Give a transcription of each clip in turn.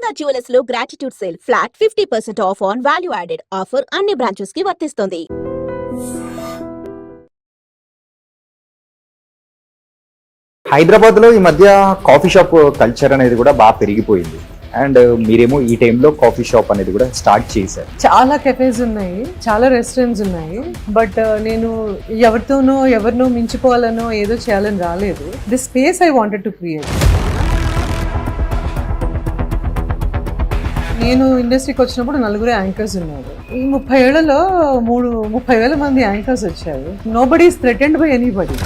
Durga jewellers లో gratitude sale flat 50% of on value added offer అన్ని branches కి వర్తిస్తుంది. హైదరాబాద్ లో ఈ మధ్య కాఫీ షాప్ కల్చర్ అనేది కూడా బాగా పెరిగిపోయింది. అండ్ మీరేమో ఈ టైంలో కాఫీ షాప్ అనేది కూడా స్టార్ట్ చేశారు. చాలా కెఫేస్ ఉన్నాయి, చాలా రెస్టారెంట్స్ ఉన్నాయి. బట్ నేను ఎవరినో మించిపోవాలనో ఏదో చేయాలని రాలేదు. The space I wanted to create. నేను ఇండస్ట్రీకి వచ్చినప్పుడు 4 యాంకర్స్ ఉన్నారు. ఈ 30 ఏళ్లలో 30,000 మంది యాంకర్స్ వచ్చారు. Nobody is threatened by anybody.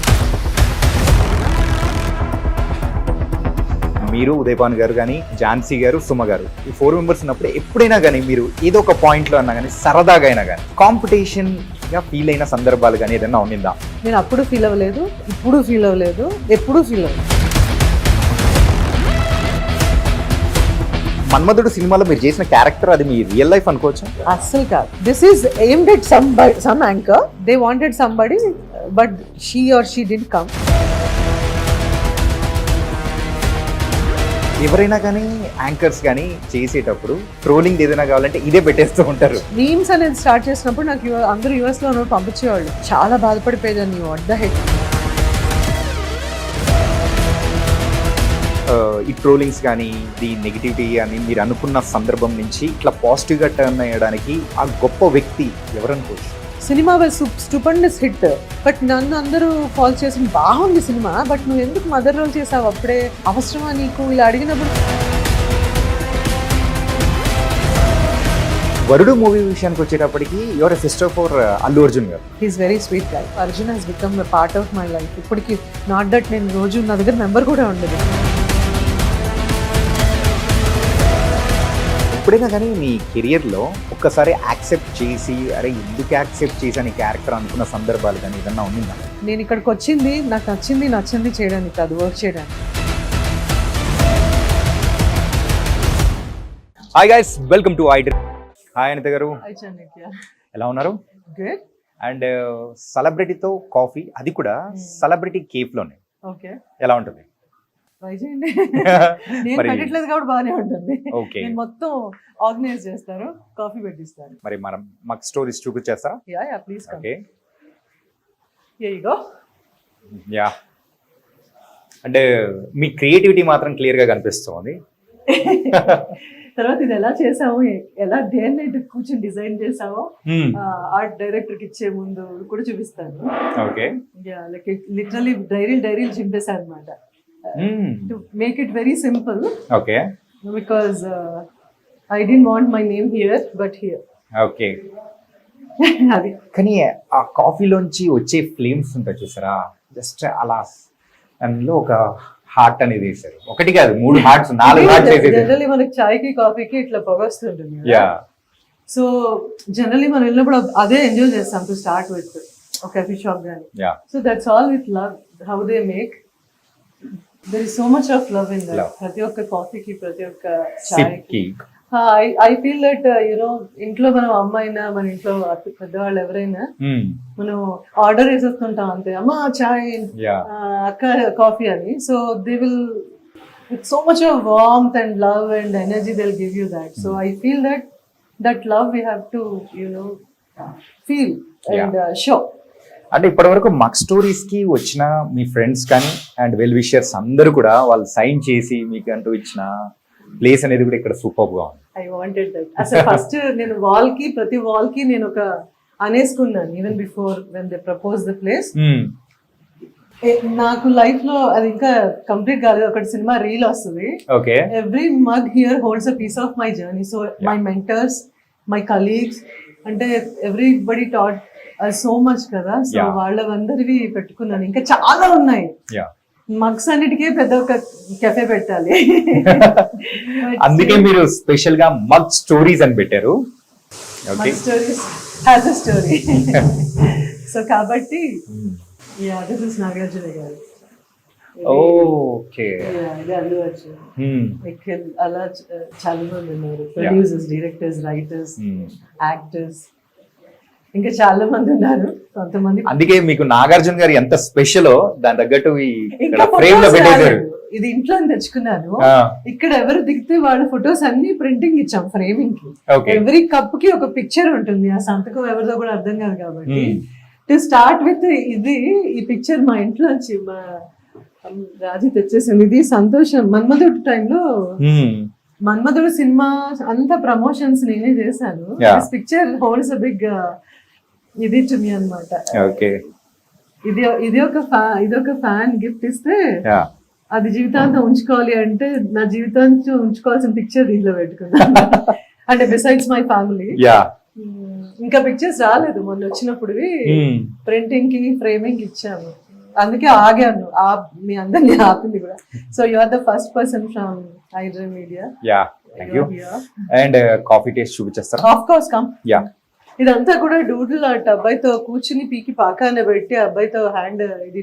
మీరు ఉదయపాన్ గారు కానీ, ఝాన్సీ గారు, సుమ గారు, ఈ 4 మెంబర్స్ ఉన్నప్పుడు ఎప్పుడైనా కానీ మీరు ఏదో ఒక పాయింట్లో అన్నా కానీ సరదాగా అయినా కానీ కాంపిటీషన్ గా ఫీల్ అయిన సందర్భాలు కానీ ఏదైనా ఉన్నిందా? నేను అప్పుడు ఫీల్ అవ్వలేదు, ఇప్పుడు ఫీల్ అవ్వలేదు, ఎప్పుడూ ఫీల్ అవ్వలేదు. మన్మధుడు సినిమాలో మీరు చేసిన క్యారెక్టర్ అది మీ రియల్ లైఫ్ అనుకోవచ్చు? అస్సలు కాదు. This is aimed at some anchor. They wanted somebody but she or she didn't come. ఎవరైనా కానీ యాంకర్స్ కానీ చేసేటప్పుడు ట్రోలింగ్ ఏదైనా కావాలంటే ఇదే పెట్టేస్తూ ఉంటారు. మీమ్స్ అనేది స్టార్ట్ చేసినప్పుడు నాకు అందరూ యూఎస్ లో పంపించేవాళ్ళు. చాలా బాధపడిపోయేదాన్ని. What the heck. ఈ ట్రోలింగ్స్ కానీ, ది నెగిటివిటీ కానీ మీరు అనుకున్న సందర్భం నుంచి ఇట్లా పాజిటివ్గా టర్న్ అయ్యడానికి ఆ గొప్ప వ్యక్తి ఎవరనుకోవచ్చు? Cinema stupendous hit. బట్ నన్ను అందరూ ఫాలో చేసి బాగుంది సినిమా, బట్ నువ్వు ఎందుకు మదర్ రోల్ చేసావు, అప్పుడే అవసరమా నీకు, ఇలా అడిగినప్పుడు. వరుడు మూవీ విషయానికి వచ్చేటప్పటికి your sister for Allu Arjun గారు. He's very sweet guy. Arjun Hess become a part of my life. ఇప్పటికి నాట్ దట్ నేను రోజు నా దగ్గర మెంబర్ కూడా ఉండదు. ఎప్పుడైనా కానీ మీ కెరియర్లో ఒక్కసారి యాక్సెప్ట్ చేసి అరే ఎందుకు యాక్సెప్ట్ చేశాను ఈ క్యారెక్టర్ అనుకున్న సందర్భాలు కానీ ఏదన్నా ఉందా? నేను ఇక్కడికి వచ్చింది నాకు నచ్చింది చేయడానికి కాదు, వర్క్ చేయడానికి. Hi guys, welcome to I dream. Hi Anitha garu, ఎలా ఉన్నారు? గుడ్. అండ్ సెలబ్రిటీతో కాఫీ, అది కూడా సెలబ్రిటీ కేఫ్ లోనే. ఓకే, ఎలా ఉంటుంది? ట్రై చేయండి. నేను పెట్టట్లేదు కాబట్టి బాగానే ఉంటుంది. నేను మొత్తం ఆర్గనైజ్ చేస్తాను, కాఫీ పెట్టిస్తాను. మరి మనం మాకు స్టోరీస్ చూపించేస్తారా? Yeah please. Okay, here you go. Yeah, అంటే మీ క్రియేటివిటీ మాత్రం క్లియర్ గా కనిపిస్తుంది. తర్వాత ఇది ఎలా చేసాము, ఎలా దేన్ని కూర్చొని డిజైన్ చేసామో ఆర్ట్ డైరెక్టర్ కి ఇచ్చే ముందు కూడా చూపిస్తాను. ఓకే, యా, లైక్ లిటరల్లీ డైరీలు చింపేశాను అన్నమాట. To make it very simple. Okay. Because I didn't want my name here, but here. Okay. కానీ ఆ కాఫీలోంచి వచ్చే ఫ్లేమ్స్ ఉంటాయి చూసారా, జస్ట్ అలా అందులో ఒక హార్ట్ అనేది వేసారు. ఒకటి కాదు, 3 హార్ట్స్, 4 హార్ట్స్ వేసేది. జనరల్లీ మనకి చాయ్కి కాఫీకి ఇట్లా పొగ వస్తుంటుంది. యా, సో జనరల్లీ మనం వెళ్ళినప్పుడు అదే ఎంజాయ్ చేస్తాం టు స్టార్ట్ విత్ ఒక కాఫీ షాప్ గానీ. Yeah, so that's all with love how they make. There is so much of love in that. ప్రతి ఒక్క కాఫీకి, ప్రతి ఒక్క చాయ్కి. I feel that ఇంట్లో మనం అమ్మాయినా, మన ఇంట్లో పెద్దవాళ్ళు ఎవరైనా మనం ఆర్డర్ వేసేస్తుంటాం అంతే, అమ్మా చాయ్, అక్క కాఫీ అని. So they will with so much of warmth and love and energy they will give you that. So I feel that love we have to feel and show. అంటే ఇప్పటి వరకు మక్ స్టోరీస్ కి వచ్చిన మీ friends కానీ and well wishers అందరూ కూడా వాళ్ళు sign చేసి మీకు అంటూ ఇచ్చిన ప్లేస్ అనేది కూడా ఇక్కడ సూపర్ గా ఉంది. I wanted that. అసలు ఫస్ట్ నేను ప్రతి వాల్ కి నేను ఒక అనేసుకున్నాను, even before when they propose the place. నాకు లైఫ్ లో అది ఇంకా కంప్లీట్ కాలేదు. ఒకటి సినిమా రీల్ వస్తుంది. Okay, every mug here holds a piece of my journey. So my mentors, my colleagues, అంటే ఎవ్రీబడి టాట్ సో మచ్ కదా. సో వాళ్ళందరివి పెట్టుకున్నాను. ఇంకా చాలా ఉన్నాయి. మగ్స్ అన్నిటికీ పెద్ద ఒక కెఫే పెట్టాలి. అందుకే మీరు స్పెషల్ గా మగ్ స్టోరీస్ అని పెట్టారు. Stories has a story. So కాబట్టి దిస్ ఇస్ నాగార్జున గారు. ఓకే, అల్లు అర్జున్, అలా చాలా మంది ఉన్నారు. ప్రొడ్యూసర్స్, డైరెక్టర్స్, రైటర్స్, యాక్టర్స్, ఇంకా చాలా మంది ఉన్నారు. కొంతమంది. అందుకే మీకు నాగార్జున గారు ఎంత స్పెషల్ దాని తగ్గట్టు ఫ్రేమ్ లో పెట్టేశారు. ఇది ఇంట్లో తెచ్చుకున్నాను. ఇక్కడ ఎవరు దిగితే వాళ్ళ ఫొటోస్ అన్ని ప్రింటింగ్ ఇచ్చాం ఫ్రేమింగ్ కి. ఓకే ఎవ్రీ కప్ కి ఒక పిక్చర్ ఉంటుంది, ఆ సంతకం ఎవరిదో కూడా అర్థం కాదు కాబట్టి టు స్టార్ట్ విత్ ఇది, ఈ పిక్చర్ మా ఇంట్లోంచి మా రాజీ తెచ్చేసింది. ఇది సంతోషం మన్మధుడు టైంలో, మన్మధుడు సినిమా అంతా ప్రమోషన్స్ నేనే చేశాను. పిక్చర్ హోల్డ్స్ అ బిగ్ ఇది టు మీ అన్నమాట. ఓకే ఇది ఒక ఫ్యాన్ గిఫ్ట్ ఇస్తే అది జీవితాంతం ఉంచుకోవాలి అంటే నా జీవితాంతం ఉంచుకోవాల్సిన పిక్చర్ దీంట్లో పెట్టుకున్నాను. అంటే బిసైడ్స్ మై ఫ్యామిలీ. ఇంకా పిక్చర్స్ రాలేదు, మొన్న వచ్చినప్పుడు ప్రింటింగ్ కి ఫ్రేమింగ్ ఇచ్చాము, అందుకే ఆగాను. మీ అందరినీ ఆపింది కూడా. So you are the first person from iDream media. And coffee taste చూపించేస్తారా? Of course come. ఇదంతా కూడా డూడిల్ ఆర్ట్, అబ్బాయితో కూర్చుని పీకి పాకానే పెట్టి అబ్బాయితో హ్యాండ్ ఇది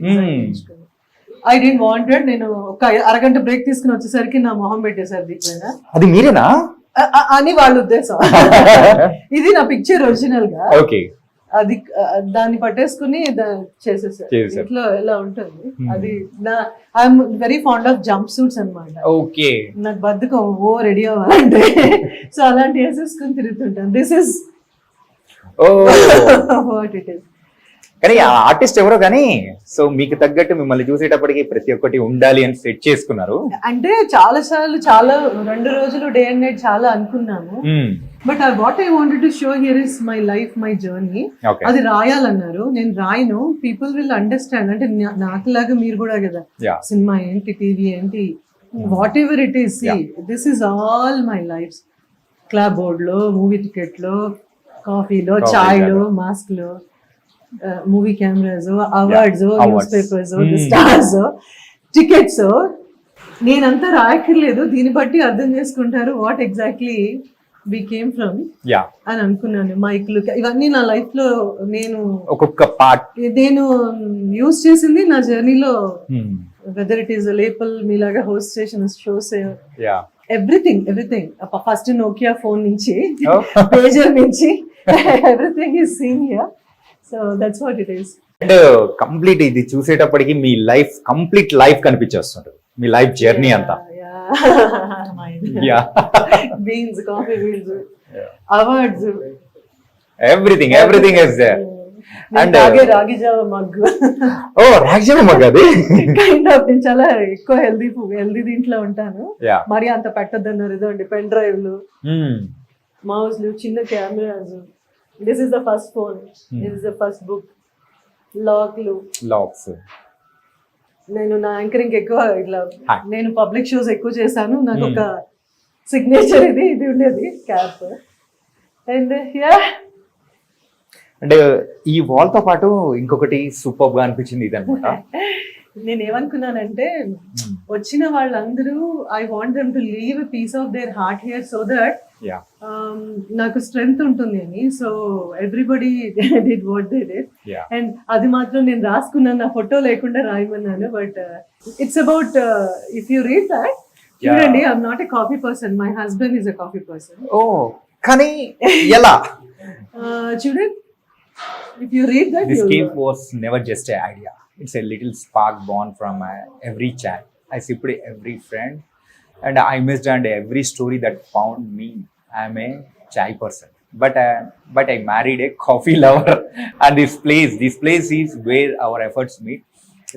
ఐ డెంట్ వాంటెడ్. నేను ఒక అరగంట బ్రేక్ తీసుకుని వచ్చేసరికి నా మొహం పెట్టేశారు దీనిపైన. అది మీరేనా అని వాళ్ళ ఉద్దేశం. ఇది నా పిక్చర్ ఒరిజినల్ గా. ఓకే అది దాన్ని పట్టేసుకుని చేసేసారు. ఇంట్లో ఎలా ఉంటుంది అది. I'm very fond of jumpsuits అన్నమాట. ఓకే నాకు బద్దకం రెడీ అవ్వాలంటే. సో అలాంటి వేసేసుకుని తిరుగుతుంటాను. This is what it is. కానీ ఆర్టిస్ట్ ఎవరో కానీ సో మీకు తగ్గట్టు మిమ్మల్ని చూసేటప్పటికి ప్రతి ఒక్కటి ఉండాలి అని సెట్ చేసుకున్నారు. అంటే చాలా సార్లు 2 రోజులు డే అండ్ నైట్ చాలా అనుకున్నాను. But what I wanted to show here is my life, my journey. అది రాయాలన్నారు, నేను రాయను. People will understand. అంటే నాకులాగా మీరు కూడా కదా, సినిమా ఏంటి, టీవీ ఏంటి, whatever it is, this is all my life. Club board లో, మూవీ టికెట్ లో, కాఫీలో, చాయ్ లో, మాస్క్ లో, movie cameras, awards, newspapers, stars, tickets. నేనంతా రాయక్కర్లేదు, దీన్ని బట్టి అర్థం చేసుకుంటారు what exactly we came from అని అనుకున్నాను. మైక్లు ఇవన్నీ నా లైఫ్ లో నేను ఒక్కొక్క పార్ట్ నేను యూజ్ చేసింది నా జర్నీలో. వెదర్ ఇట్ ఈస్ లేపల్ మీలాగా హోస్ట్ చేసిన shows, everything. First Nokia phone నుంచి, పేజర్ నుంచి, everything is seen here. So that's what it is. And complete ఇది చూసేటప్పటికి మీ లైఫ్ కంప్లీట్ లైఫ్ కనిపించేస్తుంటది, మీ లైఫ్ జర్నీ అంతా. Beans, coffee beans, awards, everything is there. And రాగి జావ మగ్గు. ఓ రాగి జావ మగ్గు. అది కైండ్ ఆఫ్ నేను చాలా ఎక్కువ హెల్దీ దీంట్లో ఉంటాను. మరి అంత పెట్టద్దన్నారు. ఇదండి పెన్ డ్రైవ్లు, మౌస్లు, చిన్న cameras. This is the first phone, this is the first book. Lakhs. నేను నా యాంకరింగ్ ఎక్కువ ఇట్లా, నేను పబ్లిక్ షోస్ ఎక్కువ చేశాను. నాకు ఒక సిగ్నేచర్ ఇది ఉండేది, క్యాప్. అండ్ అంటే ఈ వాల్ తో పాటు ఇంకొకటి సూపర్ గా అనిపించింది ఇది అనమాట. నేను ఏమనుకున్నానంటే వచ్చిన వాళ్ళందరూ I want them to leave a piece of their heart here so that నాకు స్ట్రెంగ్త్ ఉంటుంది అని. So everybody did what they did. And అది మాత్రం నేను రాసుకున్నాను, నా ఫోటో లేకుండా రాయమన్నాను. But it's about if you read that, చూడండి, I'm not a coffee person, my husband is a coffee person. Oh కానీ ఎలా చూడండి, if you read that, this cave was never just an idea. It's a little spark born from every chat I sipped, every friend, and I missed and every story that found me. I'm a chai person, but I married a coffee lover. And this place is where our efforts meet.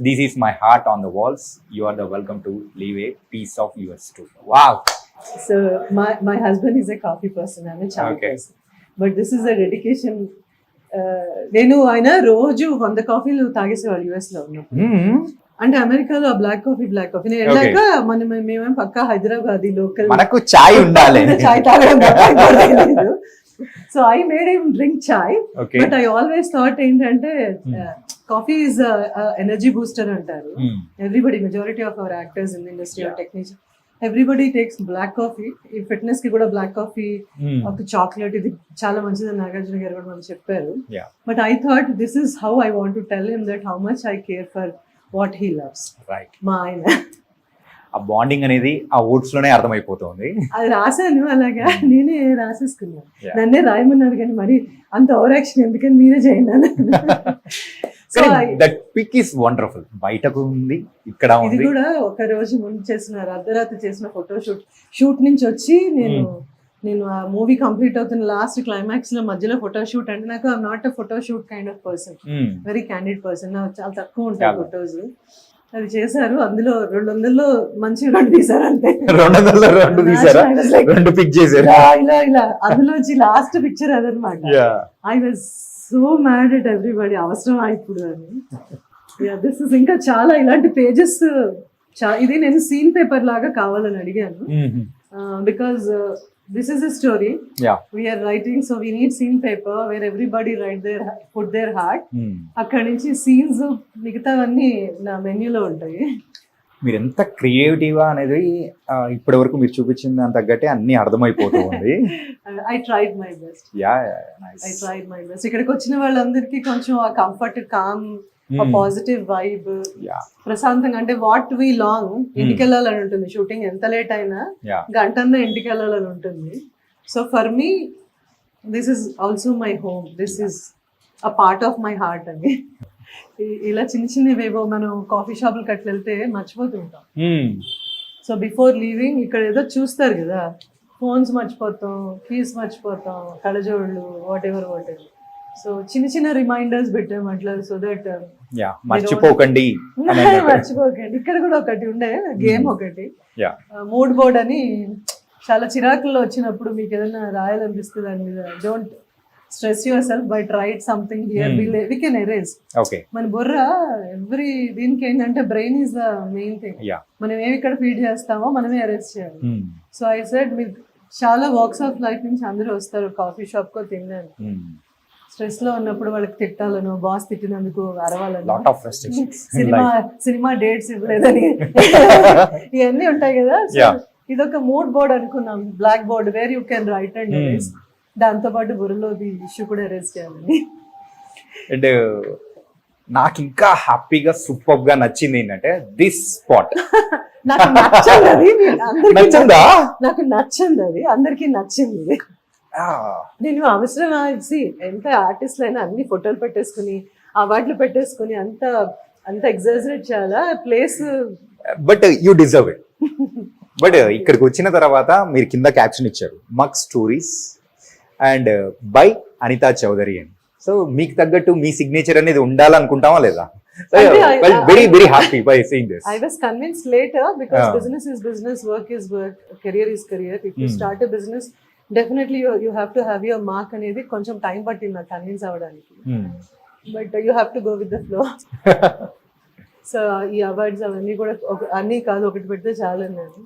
This is my heart on the walls. You are the welcome to leave a piece of yours too. Wow. So my husband is a coffee person, I'm a chai person, but this is a dedication. నేను ఆయన రోజు 100 కాఫీలు తాగేసేవాళ్ళు US లో ఉన్నప్పుడు. అంటే అమెరికాలో black coffee నేను వెళ్ళాక మేమేం పక్కా హైదరాబాద్ లోకల్, మనకు చాయ్ ఉండాలి, చాయ్ తాగడం. So I made him drink chai. But I always thought ఏంటంటే కాఫీ ఈజ్ ఎనర్జీ బూస్టర్ అంటారు. Everybody, majority of our actors in industry or technician, everybody takes black coffee. ఈ ఫిట్నెస్ కి కూడా బ్లాక్ కాఫీ, ఒక చాక్లెట్, ఇది చాలా మంచిదని నాగార్జున గారు కూడా మనకు చెప్పారు. But I thought this is how I want to tell him that how much I care for what he loves. మా ఆయన ఆ బాండింగ్ అనేది ఆ వర్డ్స్ లోనే అర్థమైపోతుంది. అది రాశాను, అలాగా నేనే రాసేసుకున్నాను. నన్నే రాయమన్నారు కానీ మరి అంత ఓవర్ యాక్షన్ ఎందుకని మీరే చేయండి. So that pic is wonderful. బయటకు ఉంది, ఇక్కడ ఇది ఉంది. కూడా ఒక రోజు ముందు చేసిన అర్ధరాత్రి చేసిన ఫోటో షూట్ నుంచి వచ్చి నేను ఆ మూవీ కంప్లీట్ అవుతున్న లాస్ట్ క్లైమాక్స్ లో మధ్యలో ఫోటో షూట్ అంటే నాకు I'm not a photo shoot kind of person, very candid person. నాకు చాలా తక్కువ ఉంటాయి ఫొటోస్. అది చేశారు, అందులో 200లో మంచి 2 తీసారు అంతే. 200లో 2 తీసారా? 2 పిక్ చేశారు. ఇలా అందులో వచ్చి లాస్ట్ పిక్చర్ అదనమాట. I was so mad at everybody, అవసరమా ఇప్పుడు అని. దిస్ ఇస్ ఇంకా చాలా ఇలాంటి పేజెస్. ఇది నేను సీన్ పేపర్ లాగా కావాలని అడిగాను, because this is a story we are writing, so we need scene paper where everybody put their heart. అక్కడి నుంచి సీన్స్ మిగతావన్నీ నా మెన్యూలో ఉంటాయి. మీరు ఎంత క్రియేటివ్ అనేది ఇప్పటి వరకు మీరు చూపించిన దాని తగ్గట్టే అన్ని అర్థమైపోతూ ఉంది. I tried my best. ఇక్కడికి వచ్చిన వాళ్ళందరికీ కొంచెం ఆ కంఫర్ట్, కామ్, పాజిటివ్ వైబ్, ప్రశాంతంగా. అంటే వాట్ వి లాంగ్, ఇంటికి వెళ్ళాలని ఉంటుంది. షూటింగ్ ఎంత లేట్ అయినా గంటన్నా ఇంటికి వెళ్ళాలని ఉంటుంది. So for me this is also my home, this is a part of my heart అని. ఇలా చిన్నవేవో మనం కాఫీ షాపులకి అట్లా వెళ్తే మర్చిపోతుంటాం. సో బిఫోర్ లీవింగ్ ఇక్కడ ఏదో చూస్తారు కదా, ఫోన్స్ మర్చిపోతాం, కీస్ మర్చిపోతాం, కళ్ళజోళ్ళు, వాట్ ఎవర్. సో చిన్న రిమైండర్స్ పెట్టాం అట్లా, సో దట్ మర్చిపోకండి. ఇక్కడ కూడా ఒకటి ఉండే గేమ్, ఒకటి మూడ్ బోర్డ్ అని. చాలా చిరాకుల్లో వచ్చినప్పుడు మీకు ఏదైనా రాయాలనిపిస్తుంది దాని మీద, don't stress yourself but write something here, we can erase. మన బుర్ర దీనికి ఏంటంటే brain is the main thing. మనం ఏమి ఇక్కడ ఫీడ్ చేస్తామో మనమే ఎరేజ్ చేయాలి. సో ఐ సెడ్, మీరు చాలా వాక్స్ ఆఫ్ లైఫ్ నుంచి అందరూ వస్తారు కాఫీ షాప్ కో తినడానికి. స్ట్రెస్ లో ఉన్నప్పుడు వాళ్ళకి తిట్టాలను, బాస్ తిట్టినందుకు అరవాలను, సినిమా డేట్స్ ఇవ్వలేదని ఇవన్నీ ఉంటాయి కదా. ఇదొక మూడ్ బోర్డ్ అనుకున్నాం, blackboard where you can write and erase. దాంతో పాటు బుర్రలో ఇష్యూ కూడా ఎరేజ్ చేయాలని. అండ్ నాకు ఇంకా హ్యాపీగా సూపర్ గా నచ్చింది ఏంటంటే దిస్ స్పాట్. నాకు నచ్చండి అది, నాకు నచ్చండి అది, అందరికి నచ్చింది. నేను అవసరం ఎంత ఆర్టిస్ట్లు అయినా అన్ని ఫోటోలు పెట్టేసుకుని అవార్డులు పెట్టేసుకుని అంత ఎగ్జాజరేట్ చేయాలా place? But you deserve it. But ఇక్కడికి వచ్చిన తర్వాత మీరు కింద క్యాప్షన్ ఇచ్చారు, mug stories and by Anitha Chaudhary అని. సో మీకు తగ్గట్టు మీ సిగ్నేచర్ అనేది ఉండాలనుకుంటామా లేదా? Very happy by seeing this. I was convinced later because business is business, work is work, career is career. If you start a business, definitely you have to have your mark అనేది కొంచెం time పట్టింది నాకు convince అవ్వడానికి. But you have to go with the flow. So ఈ awards అవన్నీ కూడా అన్నీ కాదు, ఒకటి పెడితే చాలు నేను.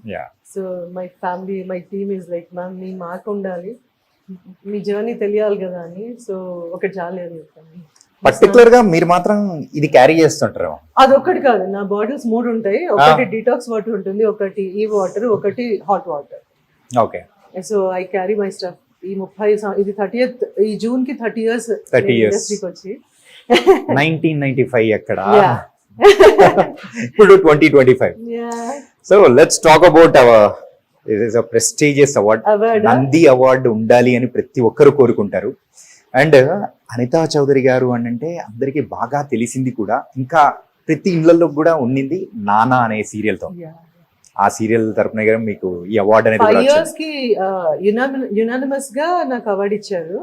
So my family, my team is like, ma'am me mark ఉండాలి, మీ జర్నీ తెలియాలి కదా అని. సో ఒకటి చాలు అని చెప్పాను. పర్టికులర్ గా మీరు మాత్రం ఇది క్యారీ చేస్తుంటారు? అదొక్కటి కాదు, నా బాటిల్స్ 3 ఉంటాయి. ఒకటి డిటాక్స్ వాటర్ ఉంటుంది, ఒకటి ఈ వాటర్, ఒకటి hot water. Okay. So I carry my stuff. ఈ 30 ఇది 30th ఈ జూన్ కి 30 years ఇండస్ట్రీకి వచ్చి. 1995 ఎక్కడ, ఇప్పుడు 2025. So let's talk about our It is a prestigious award. Nandi award ఉండాలి అని ప్రతి ఒక్కరు కోరుకుంటారు. అండ్ అనితా చౌదరి గారు అని అంటే అందరికీ బాగా తెలిసింది కూడా, ఇంకా ప్రతి ఇళ్లలో కూడా ఉండింది నానా అనే సీరియల్ తో. ఆ సీరియల్ తరపున మీకు ఈ అవార్డు అనేది 5 years కి యునానిమస్ గా నాకు అవార్డు ఇచ్చారు.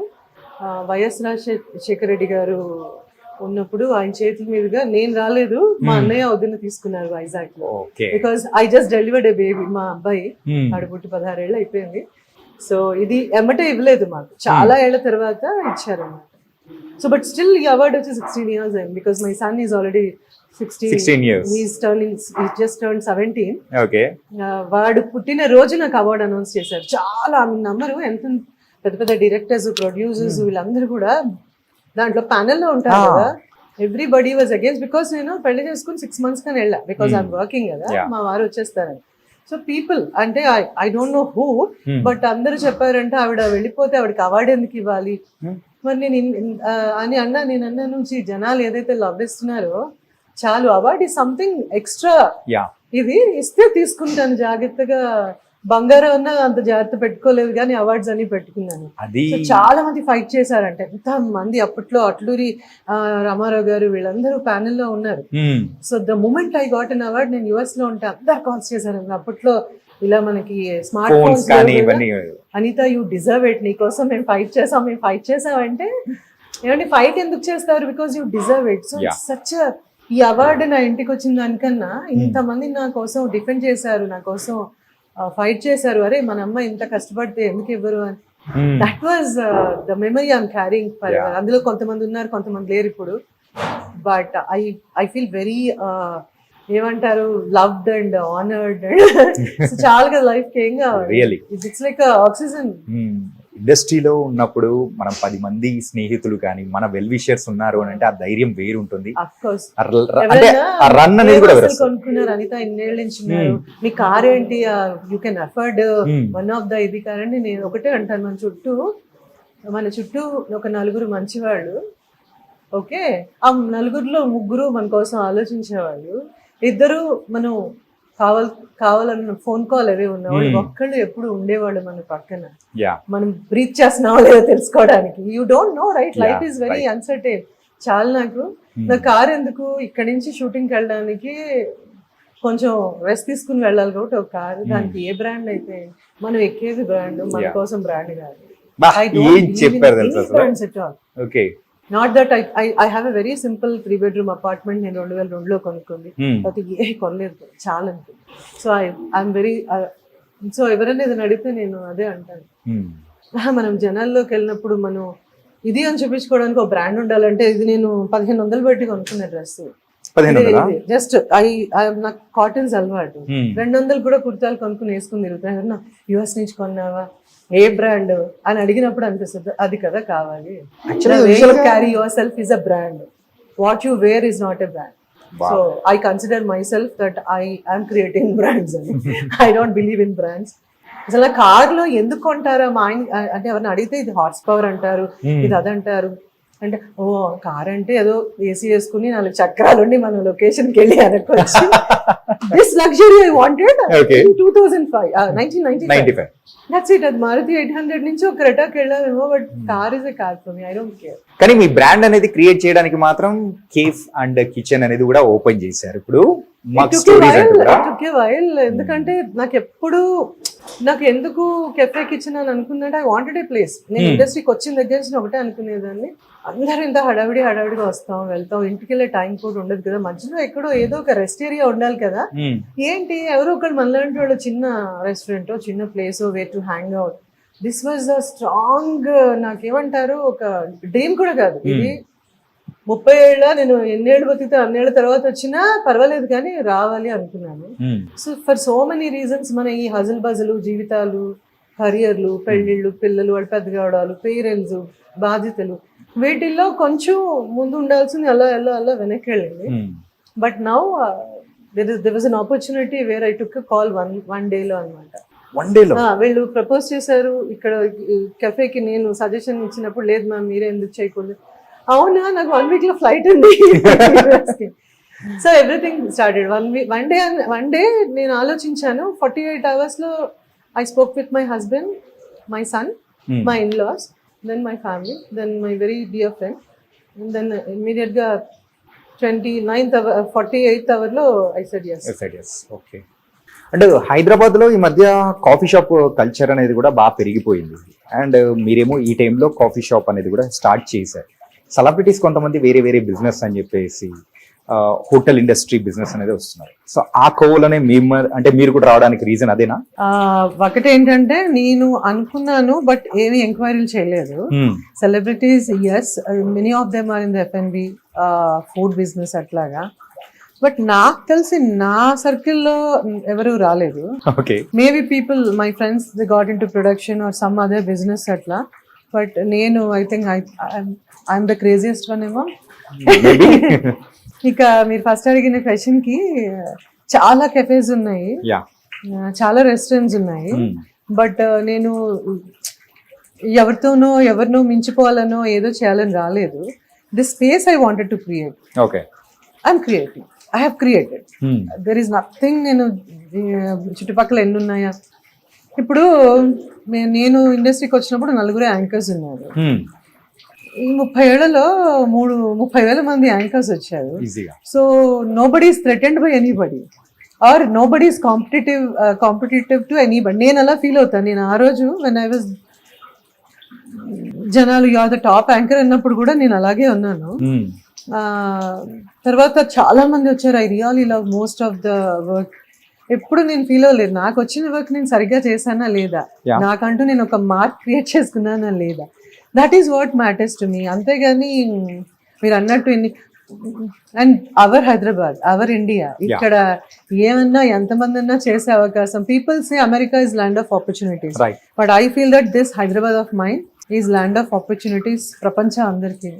వైఎస్ రాజశేఖర రెడ్డి గారు ఉన్నప్పుడు ఆయన చేతుల మీదుగా, నేను రాలేదు, మా అన్నయ్య వదిన తీసుకున్నారు వైజాగ్ లో. Because I just delivered A baby, మా అబ్బాయి ఆడపుట్టి 16 ఏళ్ళు అయిపోయింది. సో ఇది ఎమ్మటే ఇవ్వలేదు మాకు, చాలా ఏళ్ల తర్వాత ఇచ్చారు అన్నమాట. సో బట్ స్టిల్ ఈ అవార్డు వచ్చి 16 years అయింది. Because my son is already 16 years. He's just turned 17. Okay. వాడు పుట్టిన రోజు నాకు అవార్డు అనౌన్స్ చేశారు. చాలా నమ్మరు, ఎంత పెద్ద పెద్ద డైరెక్టర్స్, ప్రొడ్యూసర్స్ వీళ్ళందరూ కూడా దాంట్లో ప్యానెల్లో ఉంటారు కదా. ఎవ్రీబడి వాజ్ అగేన్స్ట్, బికాస్ నేను పెళ్లి చేసుకుని 6 months కానీ వెళ్ళా, బికాస్ ఐఎమ్ వర్కింగ్ కదా, మా వారు వచ్చేస్తారని. సో పీపుల్ అంటే I don't know who, but అందరూ చెప్పారంటే ఆవిడ వెళ్ళిపోతే ఆవిడకి అవార్డు ఎందుకు ఇవ్వాలి మరి నేను అన్నా నుంచి జనాలు ఏదైతే లవ్ ఇస్తున్నారో చాలు, అవార్డు ఇస్ సంథింగ్ ఎక్స్ట్రా. ఇది ఇస్తే తీసుకుంటాను జాగ్రత్తగా, బంగారం అన్న అంత జాగ్రత్త పెట్టుకోలేదు కానీ అవార్డ్స్ అన్ని పెట్టుకున్నాను. అది సో చాలా మంది ఫైట్ చేశారంటే, ఎంత మంది అప్పట్లో అట్లూరి రామారావు గారు వీళ్ళందరూ ప్యానెల్లో ఉన్నారు. So the moment I got an award, నేను యుఎస్ లో ఉంటే అందరు కాల్స్ చేశారు. అప్పట్లో ఇలా మనకి స్మార్ట్ ఫోన్స్ ఫోన్స్ కానీ ఇవన్నీ అనిత యూ డిజర్వ్ ఇట్, నీకోసం మేము ఫైట్ చేసాం అంటే ఏమంటే ఫైట్ ఎందుకు చేస్తారు, because you deserve it. So such ఈ అవార్డు నా ఇంటికి వచ్చిన దానికన్నా ఇంతమంది నా కోసం డిఫెండ్ చేశారు, నా కోసం ఫైట్ చేశారు. అరే మన అమ్మ ఇంత కష్టపడితే ఎందుకు ఇవ్వరు అని. That was the memory I'm carrying for. అందులో కొంతమంది ఉన్నారు, కొంతమంది లేరు ఇప్పుడు. బట్ ఐ ఫీల్ వెరీ ఏమంటారు లవ్డ్ అండ్ ఆనర్డ్. చాలా కదా లైఫ్ కి ఏం కావాలి, ఇట్స్ లైక్ ఆక్సిజన్. ఇండస్ట్రీలో ఉన్నప్పుడు మనం 10 మంది స్నేహితులు కానీ మన వెల్ విషర్స్ ఉన్నారు అని అంటే ఆ ధైర్యం వేరుంటుంది. అంటే ఆ రన్ అనేది కూడా కొనుక్కున్నారు అనిత ఇన్నేళ్ళ నుంచి ఉన్నారు, మీ కార్ ఏంటి, you can afford one of the ఇది కార్ అండి. నేను ఒకటే అంటాను, మన చుట్టూ ఒక 4 మంచివాళ్ళు, ఓకే, ఆ 4లో 3 మన కోసం ఆలోచించేవాళ్ళు, 2 మనం కావాలన్న ఫోన్ కాల్ అవే ఉన్నవాళ్ళు, ఒక్కళ్ళు ఎప్పుడు ఉండేవాళ్ళు మన పక్కన, మనం బ్రీత్ చేస్తున్నావా లేదో తెలుసుకోవడానికి. You don't know right, life is very uncertain. చాలా నా కార్ ఎందుకు, ఇక్కడి నుంచి షూటింగ్కి వెళ్ళడానికి కొంచెం రెస్ట్ తీసుకుని వెళ్ళాలి కాబట్టి ఒక కారు, దానికి ఏ బ్రాండ్ అయితే మనం ఎక్కేది బ్రాండ్, మన కోసం బ్రాండ్ కాదు. Not that I have a very simple 3 bedroom apartment నేను 2002లో కొనుక్కుంది, అది ఏ కొనలేదు, చాలా అనుకుంది. సో ఐఎమ్ వెరీ, సో ఎవరైనా ఏదైనా అడిగితే నేను అదే అంటాను, మనం జనాల్లోకి వెళ్ళినప్పుడు మనం ఇది అని చూపించుకోవడానికి ఒక బ్రాండ్ ఉండాలంటే, ఇది నేను 1500 పెట్టి కొనుక్కున్న డ్రెస్, జస్ట్ నాకు కాటన్స్ అలవాటు, 200 కూడా కుర్తాలు కొనుక్కుని వేసుకుని తిరుగుతాను. ఎవరన్నా యుఎస్ నుంచి కొన్నావా, ఏ బ్రాండ్ అని అడిగినప్పుడు అనిపిస్తుంది అది కదా కావాలి. Carry yourself is a brand, what you wear is not a brand. So I consider myself that I'm creating brands అని. I don't believe in brands. అసలు కార్లో ఎందుకు కొంటారా మా ఆయన అంటే ఎవరిని అడిగితే ఇది హార్స్ పవర్ అంటారు, ఇది అదంటారు. అంటే ఓ కార్ అంటే ఏదో ఏసీ వేసుకుని 4 చక్రాలుండి మనం లొకేషన్కి వెళ్ళి అనుకోవచ్చు. This luxury I wanted in 2005, 1995. That's it. అది మారుతి 800 నుంచి ఒక క్రెటాకి వెళ్ళామేమో, but car is a car for me, I don't care. కానీ మీ బ్రాండ్ అనేది క్రియేట్ చేయడానికి మాత్రం కేఫ్ అండ్ కిచెన్ అనేది కూడా ఓపెన్ చేశారు. ఇప్పుడు ఎందుకంటే నాకు ఎందుకు కెఫే కిచెన్ అని అనుకున్నట్టు ఐ వాంటెడ్ ఏ ప్లేస్. నేను ఇండస్ట్రీకి వచ్చిన దగ్గర నుంచి ఒకటే అనుకునేదాన్ని, అందరూ ఇంత హడావిడిగా వస్తాం వెళ్తాం, ఇంటికి వెళ్ళే టైం కూడా ఉండదు కదా, మధ్యలో ఎక్కడో ఏదో ఒక రెస్ట్ ఏరియా ఉండాలి కదా. ఏంటి ఎవరో ఒకరు మనలాంటి వాళ్ళు చిన్న రెస్టారెంట్, చిన్న place way to hang out. This was the strong, నాకేమంటారు ఒక డ్రీమ్ కూడా కాదు ఇది. 30 ఏళ్ళ నేను ఎన్నేళ్ళు బతికితే అన్నేళ్ళ తర్వాత వచ్చినా పర్వాలేదు కానీ రావాలి అనుకున్నాను. So for so many reasons మన ఈ హజల్ బజలు జీవితాలు, కెరియర్లు, పెళ్ళిళ్ళు, పిల్లలు వాళ్ళు పెద్ద కావడాలు, పేరెంట్స్, బాధ్యతలు, వీటిల్లో కొంచెం ముందు ఉండాల్సింది అలా వెనక్కి వెళ్ళింది. But now there was an opportunity where I took a call one day లో అనమాట. వీళ్ళు ప్రపోజ్ చేశారు ఇక్కడ కెఫేకి. నేను సజెషన్ ఇచ్చినప్పుడు లేదు మ్యామ్ మీరే ఎందుకు చేయకూడదు. అవునా, నాకు 1 week లో ఫ్లైట్ ఉంది. So everything started one day నేను ఆలోచించాను. 48 hours లో I spoke with my husband, my son, my in-laws, then my family, then my very dear friend, then immediate గా 48th hour లో ఐ సెడ్ yes. ఓకే. అంటే హైదరాబాద్ లో ఈ మధ్య coffee shop culture అనేది కూడా బాగా పెరిగిపోయింది. అండ్ మీరేమో ఈ టైంలో కాఫీ షాప్ అనేది కూడా స్టార్ట్ చేశారు. సెలబ్రిటీస్ కొంతమంది వేరే బిజినెస్ అని చెప్పేసి హోటల్ ఇండస్ట్రీ బిజినెస్ అనేది వస్తున్నారు. సో ఆ కోవలోనే మీరు కూడా రావడానికి రీజన్ అదేనా? ఒకటి ఏంటంటే నేను అనుకున్నాను బట్ ఏమి ఎంక్వైరీలు చేయలేదు. Celebrities yes, many of them are in the F&B food business అట్లాగా. బట్ నాకు తెలిసి నా సర్కిల్లో ఎవరు రాలేదు. Maybe people my friends they got in to production or some other business అట్లా. బట్ నేను I think I'm the craziest one ఏమో. ఇక మీరు ఫస్ట్ అడిగిన క్వశ్చన్ కి చాలా కెఫేస్ ఉన్నాయి, చాలా రెస్టారెంట్స్ ఉన్నాయి. బట్ నేను ఎవరినో మించిపోవాలనో ఏదో చేయాలని రాలేదు. This space I wanted to create. I'm creating, I have created. There is nothing. నేను చుట్టుపక్కల ఎన్ని ఉన్నాయా ఇప్పుడు నేను ఇండస్ట్రీకి వచ్చినప్పుడు 4 యాంకర్స్ ఉన్నారు. ఈ 30 ఏళ్లలో 30,000 మంది యాంకర్స్ వచ్చారు. ఈజీగా. So nobody is threatened by anybody or nobody is competitive to anybody. నేను అలా ఫీల్ అవుతాను. నేను ఆ రోజు వెన్ ఐ వాజ్ జనాలు you are the top anchor అన్నప్పుడు కూడా నేను అలాగే ఉన్నాను. తర్వాత చాలా మంది వచ్చారు. I really love most of the work. ఎప్పుడు నేను ఫీల్ అవ్వలేదు నాకు వచ్చిన వర్క్ నేను సరిగ్గా చేశానా లేదా, నాకంటూ నేను ఒక మార్క్ క్రియేట్ చేసుకున్నానా లేదా. That is what matters to me. అంతేగాని మీరు అన్నట్టు and our Hyderabad, our India, ఇక్కడ ఏమన్నా ఎంతమంది అన్నా చేసే అవకాశం. People say America is land of opportunities, but I feel that this Hyderabad of mind is land of opportunities ప్రపంచం అందరికీ.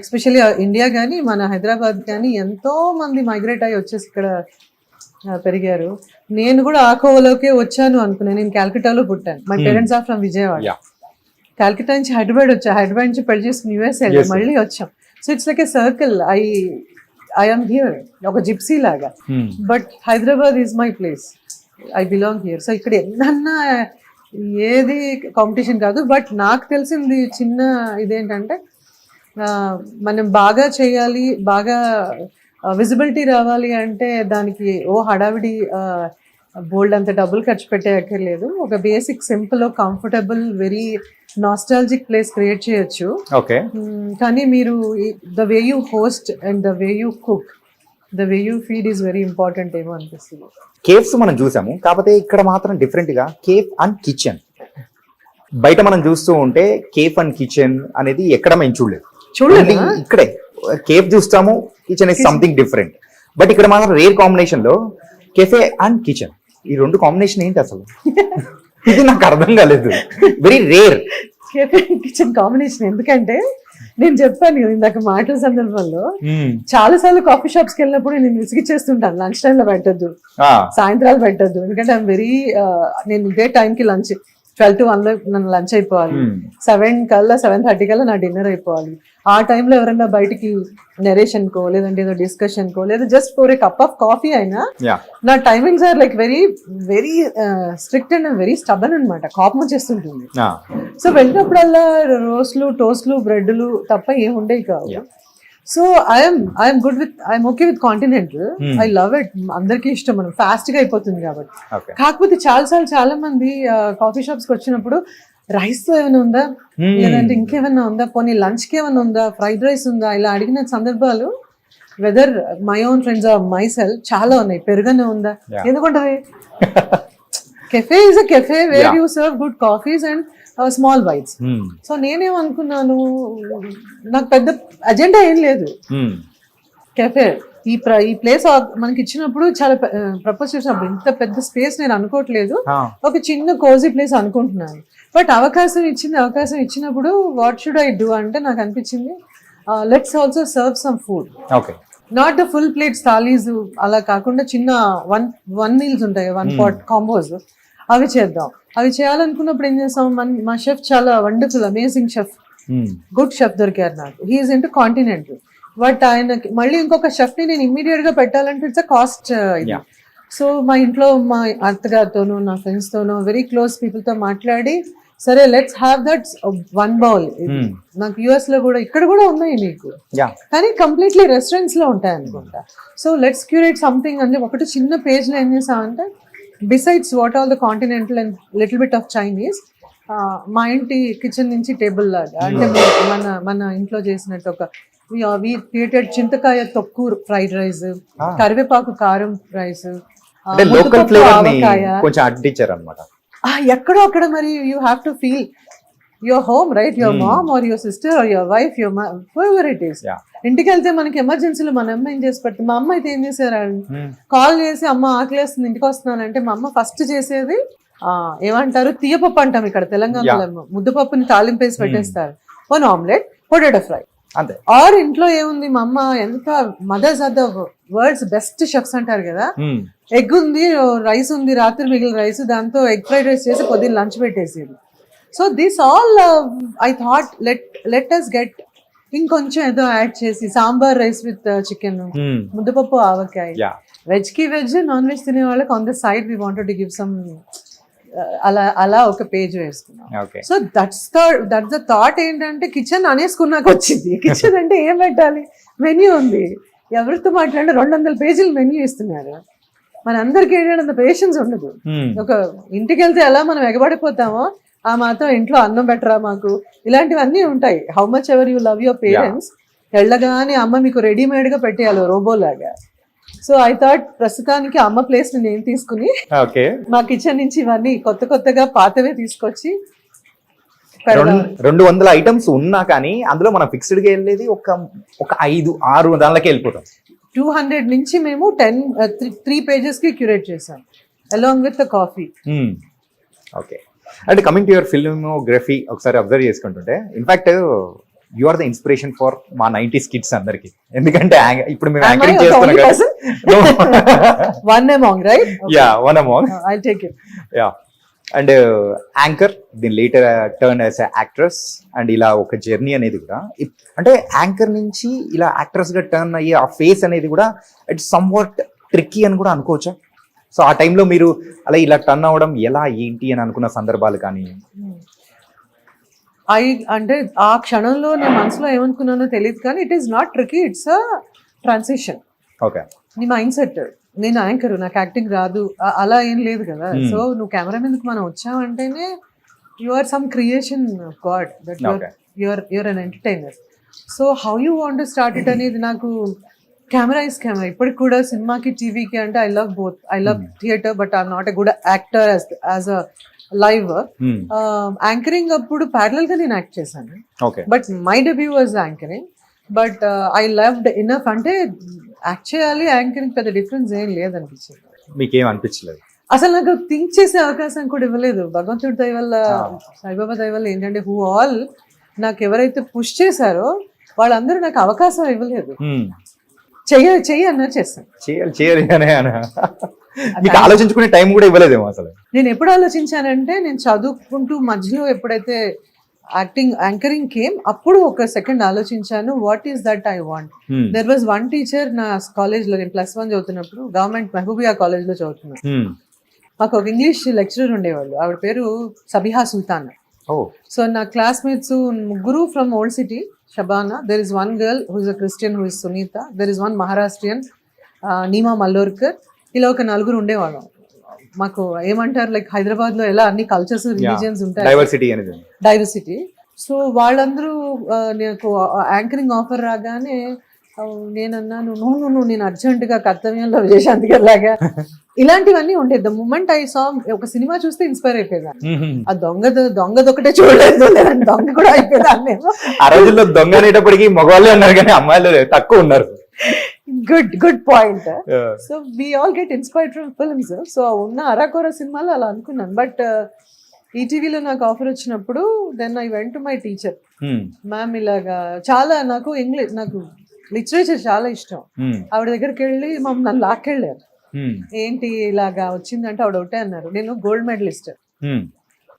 ఎస్పెషల్లీ ఇండియా కానీ మన హైదరాబాద్ కానీ ఎంతో మంది మైగ్రేట్ అయ్యి వచ్చేసి ఇక్కడ పెరిగారు. నేను కూడా ఆ కోవలోకే వచ్చాను అనుకున్నాను. నేను క్యాల్కటాలో పుట్టాను. My parents are from Vijayawada. Calcutta నుంచి హైదరాబాద్ వచ్చా, హైదరాబాద్ నుంచి పెళ్లి చేసుకుని యూఎస్ వెళ్ళి మళ్ళీ వచ్చాం. So it's like a circle. I am here, ఒక జిప్సీ లాగా. But Hyderabad is my place, I belong here. So ఇక్కడ ఎన్నన్నా ఏది కాంపిటీషన్ కాదు. బట్ నాకు తెలిసింది చిన్న ఇదేంటంటే మనం బాగా చేయాలి, బాగా విజిబిలిటీ రావాలి అంటే దానికి హడావిడి బోల్డ్ అంత డబ్బులు ఖర్చు పెట్టే అక్కర్లేదు. ఒక basic simple comfortable very nostalgic place create చేయొచ్చు. కానీ మీరు the way you host and the way you cook, the way you feed is very important ఏమో అనిపిస్తుంది. కేఫ్స్ మనం చూసాము, కాకపోతే ఇక్కడ మాత్రం డిఫరెంట్ గా కేఫ్ అండ్ కిచెన్. బయట మనం చూస్తూ ఉంటే కేఫ్ అండ్ కిచెన్ అనేది ఎక్కడ మేము చూడలేదు. ఇక్కడే కేఫ్ చూస్తాము, kitchen is something different. But ఇక్కడ మాత్రం రేర్ కాంబినేషన్ లో కెఫే అండ్ కిచెన్, ఈ రెండు కాంబినేషన్ ఏంటి అసలు? ఇది నాకు అర్థం కాలేదు. Very rare cafe kitchen combination. ఎందుకంటే నేను చెప్పాను కదా ఇందాక మాటల సందర్భంలో, చాలా సార్లు కాఫీ షాప్స్కి వెళ్ళినప్పుడు నేను విసిగిచ్చేస్తుంటాను. లంచ్ టైమ్ లో పెట్టద్దు, సాయంత్రాలు పెట్టద్దు. ఎందుకంటే ఐఎమ్ వెరీ నేను ఇదే టైంకి లంచ్ 12 to 1 లో నన్ను లంచ్ అయిపోవాలి, 7 కల్లా 7:30 కల్లా నా డిన్నర్ అయిపోవాలి. ఆ టైంలో ఎవరైనా బయటికి నెరేషన్ కో లేదంటే ఏదో డిస్కషన్ కో లేదా just for a cup of coffee అయినా నా timings are like very very strict and very stubborn అనమాట. కోపం వచ్చేస్తుంటుంది. సో వెళ్ళినప్పుడల్లా రోస్ట్లు, టోస్ట్లు, బ్రెడ్లు తప్ప ఏం ఉండేవి కావు. So I'm good with, I'm okay with continental. I love it. అందరికీ ఇష్టం, మనం ఫాస్ట్ గా అయిపోతుంది కాబట్టి. కాకపోతే చాలా మంది కాఫీ షాప్స్ కి వచ్చినప్పుడు రైస్ తో ఏమైనా ఉందా, లేదంటే ఇంకేమైనా ఉందా, పోనీ లంచ్ కి ఏమైనా ఉందా, ఫ్రైడ్ రైస్ ఉందా, ఇలా అడిగిన సందర్భాలు whether my own friends or myself చాలా ఉన్నాయి. పెరుగనే ఉందా, ఎందుకుంటది? Cafe is a cafe where you serve good coffees and small bites. So నేనేమనుకున్నాను, నాకు పెద్ద అజెండా ఏం లేదు. కెఫే ఈ ప్లేస్ మనకి ఇచ్చినప్పుడు చాలా ప్రపోజ్ చేసినప్పుడు ఇంత పెద్ద స్పేస్ నేను అనుకోవట్లేదు, ఒక చిన్న కోజీ ప్లేస్ అనుకుంటున్నాను. బట్ అవకాశం ఇచ్చినప్పుడు వాట్ షుడ్ ఐ డూ అంటే నాకు అనిపించింది let's also serve some food. Not the full plates thalis అలా కాకుండా చిన్న వన్ మీల్స్ ఉంటాయి, 1 pot కాంబోస్, అవి చేద్దాం. అవి చేయాలనుకున్నప్పుడు ఏం చేస్తాం, మా షెఫ్ చాలా wonderful amazing chef, good chef దొరికారు నాకు. He's into continental. బట్ ఆయనకి మళ్ళీ ఇంకొక షెఫ్ ని నేను ఇమ్మీడియట్ గా పెట్టాలంటే ఇట్స్ అ కాస్ట్ ఇది. సో మా ఇంట్లో మా అత్తగారితోనూ నా ఫ్రెండ్స్ తోనూ వెరీ క్లోజ్ పీపుల్ తో మాట్లాడి సరే లెట్స్ హ్యావ్ దట్ 1 bowl. నాకు యుఎస్ లో కూడా ఇక్కడ కూడా ఉన్నాయి మీకు, కానీ కంప్లీట్లీ రెస్టారెంట్స్ లో ఉంటాయి అనుకుంటా. సో లెట్స్ క్యూరేట్ సంథింగ్ అని ఒకటి చిన్న పేజ్ లో ఏం చేసామంటే besides what all the continental and little bit of Chinese, మా ఇంటి కిచెన్ నుంచి టేబుల్ లాగా, అంటే మన ఇంట్లో చేసినట్టు ఒక వి క్రియేటెడ్ చింతకాయ తొక్కు ఫ్రైడ్ రైస్, కరివేపాకు కారం రైస్, ఎక్కడో అక్కడ. మరి you have to feel your home, right? Your mom or your sister or your wife, your it is. ఇంటికి వెళ్తే మనకి ఎమర్జెన్సీలో మన అమ్మ ఏం చేసి పెడుతుంది. మా అమ్మ అయితే ఏం చేశారు, కాల్ చేసి అమ్మ ఆకలేస్తుంది ఇంటికి వస్తున్నానంటే మా అమ్మ ఫస్ట్ చేసేది ఏమంటారు, తీయపప్పు అంటాం ఇక్కడ తెలంగాణలో, ముద్దపప్పుని తాలింపేసి పెట్టేస్తారు, 1 omelette, పొటాటో ఫ్రై. ఆర్ ఇంట్లో ఏముంది, మా అమ్మ ఎంత mothers are the world's best chefs అంటారు కదా, ఎగ్ ఉంది, రైస్ ఉంది, రాత్రి మిగిలిన రైస్, దాంతో ఎగ్ ఫ్రైడ్ రైస్ చేసి పొద్దున్న lunch పెట్టేసేది. So this all I thought let us get ఇంకొంచెం ఏదో యాడ్ చేసి సాంబార్ రైస్ విత్ చికెన్, ముద్దపప్పు, ఆవకాయ, వెజ్ కి వెజ్, నాన్ వెజ్ తినే వాళ్ళకి on the side we wanted to give some అలా అలా ఒక పేజ్ వేసుకున్నాం. Okay. So that's the thought ఏంటంటే కిచెన్ అనేసుకున్నాక వచ్చింది. కిచెన్ అంటే ఏం పెట్టాలి, మెన్యూ ఉంది, ఎవరితో మాట్లాడినా 200 పేజీలు మెన్యూ ఇస్తున్నారు. మన అందరికి ఏంటంటే అంత పేషెన్స్ ఉండదు. ఒక ఇంటికి వెళ్తే ఎలా మనం ఎగబడిపోతామో ఆ మాత్రం ఇంట్లో అన్నం పెట్టరా మాకు, ఇలాంటివన్నీ ఉంటాయి. How much ever you love your parents, వెళ్ళగానే అమ్మ మీకు రెడీమేడ్ గా పెట్టేయాలి రోబోలాగా. సో ఐ థాట్ ప్రస్తుతానికి అమ్మ ప్లేస్ ని నేను తీసుకుని ఓకే. మా కిచెన్ నుంచి ఇవన్నీ కొత్తగా పాతవే తీసుకొచ్చి 200 ఐటమ్స్ ఉన్నా కానీ అందులో మనం ఫిక్స్డ్ గా వెళ్ళేది ఒక 5-6 దానిలోకి వెళ్ళిపోతాం. 200 నుంచి మేము 3 pages కి క్యూరేట్ చేసాం along with the coffee. Okay. అంటే కమింగ్ టు యువర్ ఫిల్మోగ్రఫీ ఒకసారి అబ్జర్వ్ చేసుకుంటుంటే in fact you are the inspiration for మా 90s కిడ్స్ అందరికి. ఎందుకంటే ఇప్పుడు మేము యాంకరింగ్ చేస్తున్నాం కదా. One among, right? Yeah, one among. I'll take it. Yeah. And anchor దీని later turn as actress and ఇలా ఒక జర్నీ అనేది కూడా అంటే యాంకర్ నుంచి ఇలా యాక్ట్రెస్ గా టర్న్ అయ్యే ఆ ఫేస్ అనేది కూడా ఇట్స్ సమ్ వాట్ ట్రిక్కీ అని కూడా అనుకోవచ్చా? సో ఆ టైంలో మీరు అలా ఇలా టర్న్ అవ్వడం ఎలా ఏంటి అని అనుకున్న సందర్భాలు కానీ? అంటే ఆ క్షణంలో నేను మనసులో ఏమనుకున్నానో తెలియదు కానీ it is not tricky, it's a transition. Okay. నీ మైండ్ సెట్, నేను యాంకర్, నాకు యాక్టింగ్ రాదు అలా ఏం లేదు కదా. సో నువ్వు కెమెరా మీదకి మనం వచ్చావంటేనే you are some creation of God, that your an entertainer. So how you want to start it అనేది నాకు కెమెరా ఇస్ కెమెరా. ఇప్పటికి కూడా సినిమాకి టీవీకి అంటే I love both. I love theatre but I'm not a good actor as a live. Anchoring అప్పుడు parallel గా నేను యాక్ట్ చేశాను, but my debut was anchoring. But I loved enough, అంటే యాక్ట్ చేయాలి యాంకరింగ్ పెద్ద డిఫరెన్స్ ఏం లేదనిపించింది. మీకేం అనిపించలేదు? అసలు నాకు థింక్ చేసే అవకాశం కూడా ఇవ్వలేదు. భగవంతుడి దయ వల్ల, సాయిబాబా దయ వల్ల ఏంటంటే హూ ఆల్ నాకు ఎవరైతే పుష్ చేశారో వాళ్ళందరూ నాకు అవకాశం ఇవ్వలేదు. చెయ్యి అన్నారు, చేస్తాను. ఆలోచించుకునే టైం కూడా ఇవ్వలేదేమో అసలు. నేను ఎప్పుడు ఆలోచించానంటే నేను చదువుకుంటూ మధ్యలో ఎప్పుడైతే యాంకరింగ్ కేమ్ అప్పుడు ఒక సెకండ్ ఆలోచించాను, what is that I want. There was one teacher నా కాలేజ్ లో, నేను +1 చదువుతున్నప్పుడు గవర్నమెంట్ మహబూబియా కాలేజ్ లో చదువుతున్నాను. మాకు ఒక ఇంగ్లీష్ లెక్చరర్ ఉండేవాళ్ళు, ఆవిడ పేరు సబిహా సుల్తాన్. సో నా క్లాస్మేట్స్ ముగ్గురు from old city, Shabana, there is one girl who is a Christian who is Sunita, there is one Maharashtrian Neema Mallorkar, ఇలా ఒక 4 ఉండేవాళ్ళం. మాకు ఏమంటారు లైక్ హైదరాబాద్ లో ఎలా అన్ని కల్చర్స్ రిలీజియన్స్ ఉంటాయి, డైవర్సిటీ. సో వాళ్ళందరూ నాకు యాంకరింగ్ ఆఫర్ రాగానే నేను అన్నాను, నువ్వు నేను అర్జెంటుగా కర్తవ్యంలో విజయశాంతి గారి లాగా ఇలాంటివన్నీ ఉండేది. ద మూమెంట్ ఐ సా ఒక సినిమా చూస్తే ఇన్స్పైర్ అయిపోయేదాన్ని. ఆ దొంగదొకటే చూడలేదు, దొంగ కూడా అయిపోయేదాన్ని. ఆ రోజుల్లో దొంగ అనేటప్పటికి మగవాళ్ళే ఉన్నారు కానీ అమ్మాయిలు తక్కువ ఉన్నారు. Good point. So we all get inspired from films. So ఉన్న అరాకొర సినిమాలో అలా అనుకున్నాను. బట్ ఈటీవీలో నాకు ఆఫర్ వచ్చినప్పుడు then I went to my teacher, ma'am ఇలాగా చాలా నాకు ఇంగ్లీష్, నాకు లిటరేచర్ చాలా ఇష్టం. ఆవిడ దగ్గరికి వెళ్ళి నన్ను లాక్కెళ్ళారు. ఏంటి ఇలాగా వచ్చిందంటే ఆవిడ ఒకటే అన్నారు, నేను గోల్డ్ మెడలిస్ట్,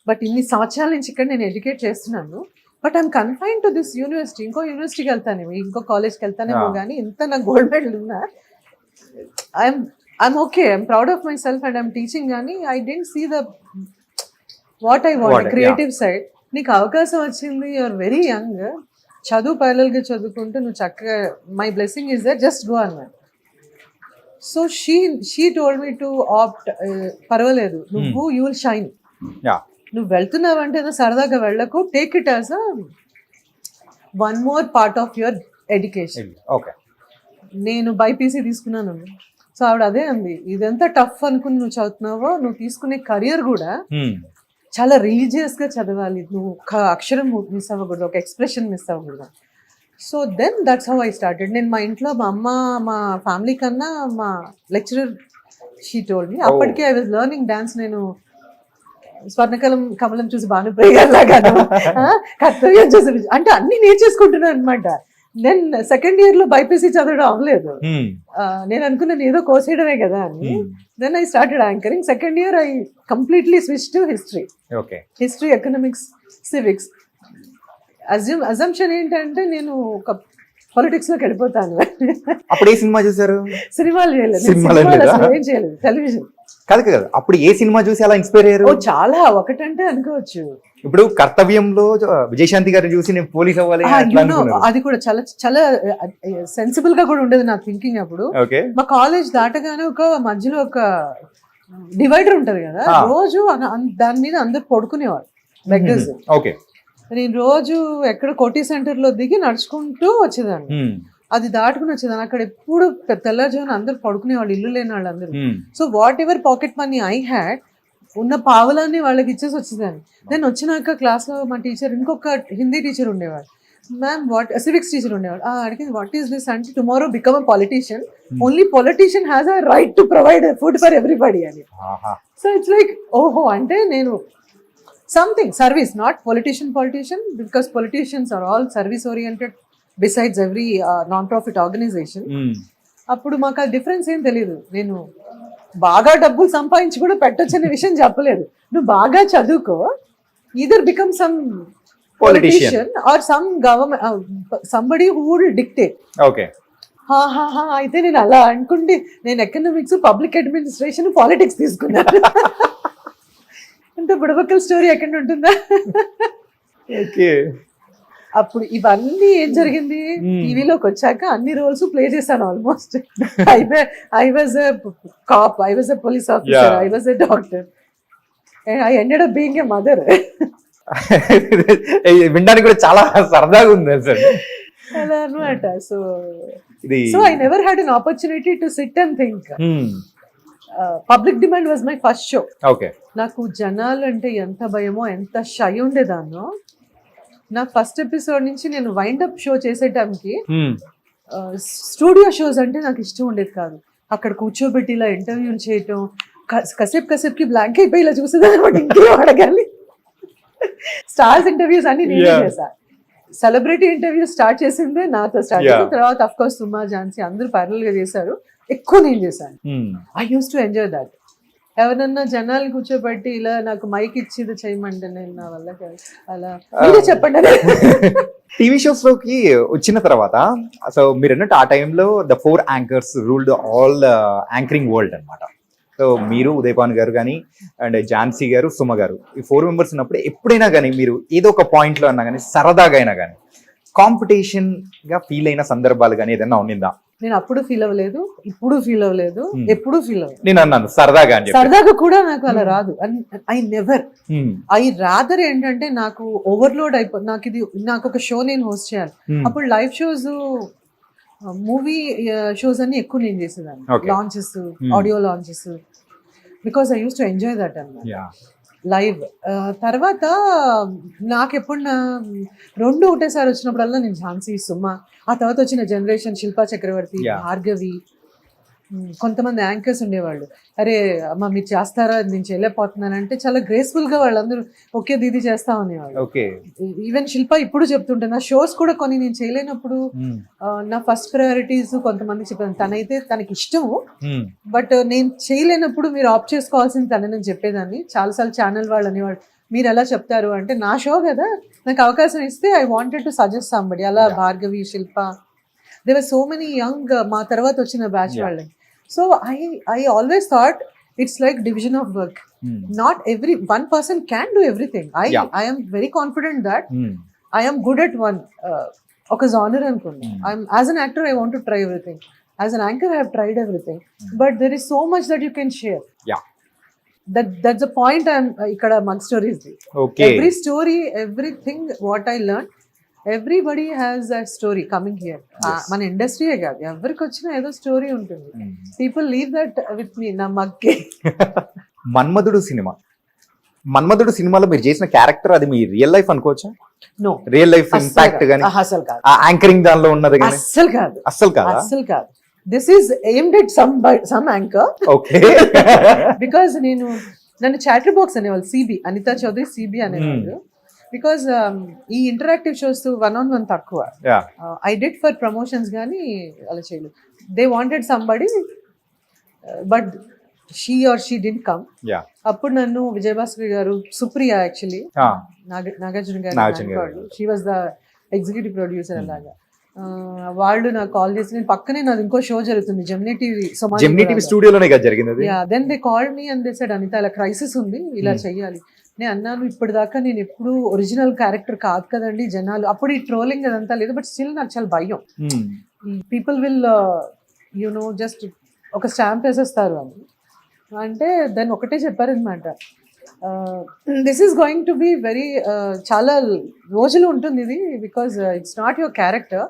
బట్ ఇన్ని సంవత్సరాల నుంచి ఇక్కడ నేను ఎడ్యుకేట్ చేస్తున్నాను, but I'm confine to this university. ఇంకో యూనివర్సిటీకి వెళ్తానేమో, ఇంకో కాలేజ్కి వెళ్తానేమో, కానీ ఇంత నాకు గోల్డ్ మెడల్ ఉన్నా I'm okay, I'm proud of myself and I'm teaching. కానీ I don't see the what I want, creative side. నీకు అవకాశం వచ్చింది, యూఆర్ వెరీ యంగ్, చదువు ప్యారలల్గా చదువుకుంటూ నువ్వు చక్కగా, my blessing is that, just go అన్నారు. So she told me to opt, పర్వాలేదు నువ్వు, యూ విల్ షైన్. నువ్వు వెళ్తున్నావంటే సరదాగా వెళ్ళకు, take it as a one more part of your education. నేను బైపీసీ తీసుకున్నాను. సో ఆవిడ అదే అంది, ఇదంతా టఫ్ అనుకుని నువ్వు చదువుతున్నావో, నువ్వు తీసుకునే కెరియర్ కూడా చాలా రిలీజియస్ గా చదవాలి, నువ్వు ఒక అక్షరం మిస్ అవ్వకూడదు, ఒక ఎక్స్ప్రెషన్ మిస్ అవ్వకూడదు. So then that's how I started. నేను మా ఇంట్లో మా అమ్మ, మా ఫ్యామిలీ కన్నా మా లెక్చరర్ షీ టోల్డ్ మీ. అప్పటికే ఐ వాజ్ లెర్నింగ్ డాన్స్. నేను కమలం చూసి భానుప్రియలాగాను, కర్తవ్యం చూసి, అంటే అన్ని నేర్చేసుకుంటున్నాను అనమాట. దెన్ సెకండ్ ఇయర్ లో బైపీసీ చదవడం అవ్వలేదు. నేను అనుకున్నాను ఏదో కోసేయడమే కదా అని. Then I started anchoring. Second year I completely switch to history, economics, civics. Assumption ఏంటంటే నేను ఒక పాలిటిక్స్ లోకి వెళ్ళిపోతాను. అప్పుడు ఏ సినిమా చూసారు? సినిమాలు చేయలేదు, ఏం చేయలేదు, టెలివిజన్. కాదు అప్పుడు ఏ సినిమా చూసి అలా ఇన్స్పైర్ అయ్యారు? ఓ చాలా, ఒకటంటే అనుకోవచ్చు. ఇప్పుడు కర్తవ్యంలో విజయశాంతి గారిని చూసి నేను పోలీస్ అవ్వాలి అట్లా అనుకున్నారు. అది కూడా చాలా చాలా సెన్సిబుల్ గా కూడా ఉండేది నా థింకింగ్ అప్పుడు. ఓకే. మా కాలేజ్ దాటగానే ఒక మధ్యలో ఒక డివైడర్ ఉంటది కదా, రోజు దాని మీద అందరు పడుకునేవారు బెగ్గర్స్. ఓకే. నేను రోజు ఎక్కడ కోటి సెంటర్ లో దిగి నడుచుకుంటూ వచ్చేదాన్ని, అది దాటుకుని వచ్చేదాన్ని. అక్కడ ఎప్పుడు తెల్లజామున అందరు పడుకునేవాళ్ళు, ఇల్లు లేని వాళ్ళు అందరూ. So what ever pocket money I had, ఉన్న పావులాన్ని వాళ్ళకి ఇచ్చేసి వచ్చేదాన్ని. దెన్ వచ్చినాక క్లాస్ లో మా టీచర్, ఇంకొక హిందీ టీచర్ ఉండేవాడు, మ్యామ్ వాట్, సివిక్స్ టీచర్ ఉండేవాడు, అడిగింది వాట్ ఈస్ దిస్ అంటే, tomorrow become a politician, only politician has a right to provide food for everybody అని. సో ఇట్స్ లైక్ ఓహో, అంటే నేను something service, not politician because politicians are all service oriented besides every non profit organisation. అప్పుడు మాకు ఆ difference ఏం తెలియదు. నేను బాగా డబ్బులు సంపాదించి కూడా పెట్టొచ్చనే విషయం చెప్పలేదు. నువ్వు బాగా చదువుకో, either become some politician are some government somebody who will dictate. Okay. అయితే నేను అలా అనుకుంటే నేను ఎకనామిక్స్, పబ్లిక్ అడ్మినిస్ట్రేషన్, పాలిటిక్స్ తీసుకున్నాను. అంటే బుడబక్కల స్టోరీ ఎక్కడ ఉంటుందా? ఓకే. అప్పుడు ఇవన్నీ ఏం జరిగింది, టీవీలోకి వచ్చాక అన్ని రోల్స్ ప్లే చేశాను almost. I was a cop, I was a police officer, I was a doctor, I ended up being a mother. వినడానికి కూడా చాలా సరదాగా ఉంది సార్ అలా అనమాట. So I never had an opportunity to sit and think. Public demand was my first show. Okay. నాకు జనాలు అంటే ఎంత భయమో, ఎంత షై ఉండేదాన్నో. నా ఫస్ట్ ఎపిసోడ్ నుంచి నేను వైండప్ షో చేసే టైంకి స్టూడియో షోస్ అంటే నాకు ఇష్టం ఉండేది కాదు. అక్కడ కూర్చోబెట్టి ఇలా ఇంటర్వ్యూ చేయటం, కసేపుకి బ్లాంక్ అయిపోయి ఇలా చూసేదాన్ని అనమాట, ఇంకేం అడగాలి. స్టార్స్ ఇంటర్వ్యూస్ అన్ని నేనే చేశా. సెలబ్రిటీ ఇంటర్వ్యూస్ స్టార్ట్ చేసిందే నాతో స్టార్ట్ చేసిన తర్వాత అఫ్ కోర్స్ సుమా, ఝాన్సీ అందరూ ప్యారల్ గా చేశారు, ఎక్కువ నేను చేశాను. I use to enjoy that. ఎవరన్నా జనాలు కూర్చోబెట్టి ఇలా నాకు మైక్ ఇచ్చి ఇది చేయమంటే నేను నా వల్ల కాదు. అలా మీరే చెప్పండి. టీవీ షోస్ లోకి వచ్చిన తర్వాత సో మీరు అన్నట్టు ఆ టైంలో the 4 anchors ruled all anchoring world అనమాట. సో మీరు ఉదయపాన్ గారు కానీ అండ్ ఝాన్సీ గారు, సుమ గారు, ఈ 4 మెంబర్స్ ఉన్నప్పుడు ఎప్పుడైనా కానీ మీరు ఏదో ఒక పాయింట్ లో అన్నా కానీ సరదాగా అయినా కానీ కాంపిటీషన్ గా ఫీల్ అయిన సందర్భాలు కానీ ఏదైనా ఉన్నిందా? నేను అప్పుడు ఫీల్ అవ్వలేదు, ఇప్పుడు ఫీల్ అవ్వలేదు, ఎప్పుడు ఫీల్ అవ్వలేదు. నేను అన్నాను సరదాగా అని. సరదాగా కూడా నాకు అలా రాదు. ఐ నెవర్, ఐ రాదర్ ఏంటంటే నాకు ఓవర్లోడ్ అయిపోతుంది. నాకు ఒక షో నేను హోస్ట్ చేయాలి, అప్పుడు లైవ్ షోస్, మూవీ షోస్ అన్ని ఎక్కువ నేను చేసేదాన్ని. Launches, audio launches, because I use to enjoy that అన్నమాట లైవ్. తర్వాత నాకు ఎప్పుడు 2 ఒకటేసారి వచ్చినప్పుడల్లా నేను ఝాన్సీ, సుమ, ఆ తర్వాత వచ్చిన జనరేషన్ శిల్పా చక్రవర్తి, భార్గవి, కొంతమంది యాంకర్స్ ఉండేవాళ్ళు. అరే అమ్మ మీరు చేస్తారా, నేను చేయలేకపోతున్నానంటే చాలా గ్రేస్ఫుల్ గా వాళ్ళందరూ ఓకే దీది చేస్తా అనేవాళ్ళు. ఈవెన్ శిల్ప ఇప్పుడు చెప్తుంటే నా షోస్ కూడా కొన్ని నేను చేయలేనప్పుడు నా ఫస్ట్ ప్రయారిటీస్ కొంతమంది చెప్పాను. తనైతే తనకి ఇష్టము, బట్ నేను చేయలేనప్పుడు మీరు ఆప్ చేసుకోవాల్సింది తనని చెప్పేదాన్ని. చాలాసార్లు ఛానల్ వాళ్ళు అనేవాళ్ళు మీరు ఎలా చెప్తారు అంటే, నా షో కదా, నాకు అవకాశం ఇస్తే I wanted to suggest somebody. అలా Bhargavi, Shilpa, there were so many young మా తర్వాత వచ్చిన బ్యాచ్ వాళ్ళని. So I always thought it's like division of work. Not every one person can do everything. I am very confident that I am good at one ఒక genre అనుకున్నా. As an actor I want to try everything. As an anchor I have tried everything, but there is so much that you can share. That's the point I'm ikkada Mug Stories. Okay. Every story, everything what I learned, everybody has a story coming here. మన ఇండస్ట్రీయే కాదు, ఎవరికి వచ్చినా ఏదో story ఉంటుంది. People leave that with me. నా మగ్గే మన్మధుడు సినిమాలో మీరు చేసిన క్యారెక్టర్ అది మీ రియల్ లైఫ్ అనుకోవచ్చా? నో, రియల్ లైఫ్ ఇంపాక్ట్ గాని అసలు కాదు. ఆ యాంకరింగ్ దానిలో ఉన్నది గాని అసలు కాదు. This is aimed at some anchor. Okay. Because నన్ను చాటర్ బాక్స్ అనేవాళ్ళు, సిబి అనితా చౌదరి సిబి అనేవాళ్ళు. బికాస్ ఈ ఇంటరాక్టివ్ షోస్ 1-on-1 తక్కువ. ఐ డిడ్ ఫర్ ప్రమోషన్స్ కానీ అలా చేయలేదు. They wanted somebody but she or she didn't come. అప్పుడు నన్ను విజయభాస్కర్ గారు, సుప్రియ యాక్చువల్లీ, నాగార్జున గారు, she was the executive producer. అలాగా వాళ్ళు నాకు కాల్ చేసి, నేను పక్కనే నాది ఇంకో షో జరుగుతుంది జెమినీ టీవీ జెమినీ టీవీ స్టూడియోలోనే కదా జరిగింది అది. Then they called me and they said Anitha ఇలా క్రైసిస్ ఉంది, ఇలా చెయ్యాలి. నేను అన్నాను ఇప్పటిదాకా నేను ఎప్పుడు ఒరిజినల్ క్యారెక్టర్ కాదు కదండి, జనాలు అప్పుడు ఈ ట్రోలింగ్ అదంతా లేదు, బట్ స్టిల్ నాకు చాలా భయం. పీపుల్ విల్ యునో జస్ట్ ఒక స్టాంప్ వేసేస్తారు అని అంటే, దాన్ని ఒకటే చెప్పారనమాట, this is going to be very చాలా రోజులు ఉంటుంది ఇది, because it's not your character,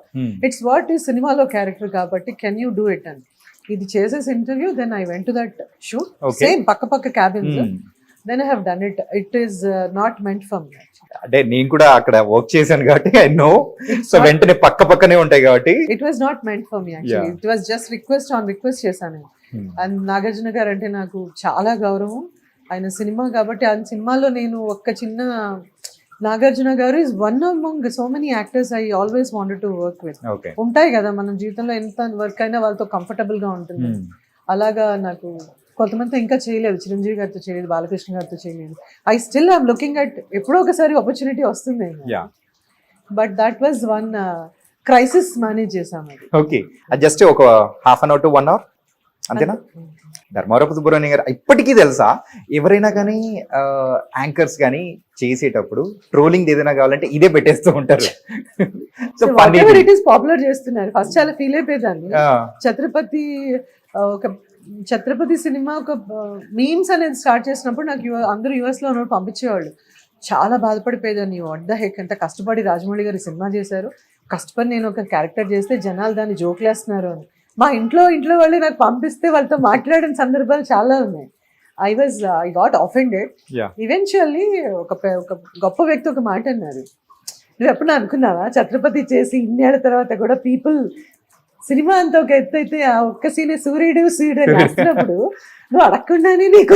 it's what ఈ సినిమాలో క్యారెక్టర్ కాబట్టి కెన్ యూ డూ ఇట్ అని. ఇది చేసేసి interview, then I went to that shoot, same పక్క cabins, then I have done it. It is not meant for me. అంటే నేను కూడా అక్కడ వర్క్ చేశాను కాబట్టి ఐ నో, సో వెంటనే పక్కనే ఉంటాయి కాబట్టి. It was not meant for me actually, it was just request on request చేశాను. అండ్ నాగార్జున గారు అంటే నాకు చాలా గౌరవం, ఆయన సినిమా కాబట్టి. ఆ సినిమాలో నేను ఒక చిన్న, నాగార్జున గారు is one among so many actors I always wanted to work with. ఉంటాయి కదా మన జీవితంలో ఎంత వర్క్ అయినా వాళ్ళతో కంఫర్టబుల్ గా ఉంటుంది, అలాగా నాకు కొంతమంది ఇంకా చేయలేదు, చిరంజీవి గారితో చేయలేదు, బాలకృష్ణ గారితో చేయలేదు. I still I'm looking at, ఎప్పుడో ఒకసారి ఆపర్చునిటీ వస్తుంది. But that was one crisis manage చేసాం అది. ఓకే, అది జస్ట్ ఒక half an hour to 1 hour అంతేనా? ధర్మవరపు సుబ్రహ్మణ్యం గారు ఇప్పటికీ తెలుసా, ఎవరైనా కానీ యాంకర్స్ కానీ చేసేటప్పుడు ట్రోలింగ్ ఏదైనా కావాలంటే ఇదే పెట్టేస్తూ ఉంటారు. సో ఇట్ ఈస్ పాపులర్ చేస్తున్నారు. ఫస్ట్ చాలా ఫీల్ అయిపోయేదాన్ని. ఛత్రపతి సినిమా ఒక మీమ్స్ అనేది స్టార్ట్ చేసినప్పుడు నాకు అందరూ యుఎస్ లో ఉన్నప్పుడు పంపించేవాళ్ళు. చాలా బాధపడిపోయేదాన్ని, వాట్ ద హెక్, ఎంత కష్టపడి రాజమౌళి గారు సినిమా చేశారు, కష్టపడి నేను ఒక క్యారెక్టర్ చేస్తే జనాలు దాన్ని జోకులేస్తున్నారు అని. మా ఇంట్లో వాళ్ళు నాకు పంపిస్తే వాళ్ళతో మాట్లాడిన సందర్భాలు చాలా ఉన్నాయి. I got ఆఫెండెడ్. ఈవెన్చువల్లీ ఒక గొప్ప వ్యక్తి ఒక మాట అన్నారు, నువ్వు ఎప్పుడు అనుకున్నావా ఛత్రపతి చేసి ఇన్నేళ్ల తర్వాత కూడా పీపుల్ సినిమా అంతా ఒక ఎత్తు అయితే ఆ ఒక్క సీనే సూర్యుడు అని వస్తున్నప్పుడు నువ్వు అడగకుండానే నీకు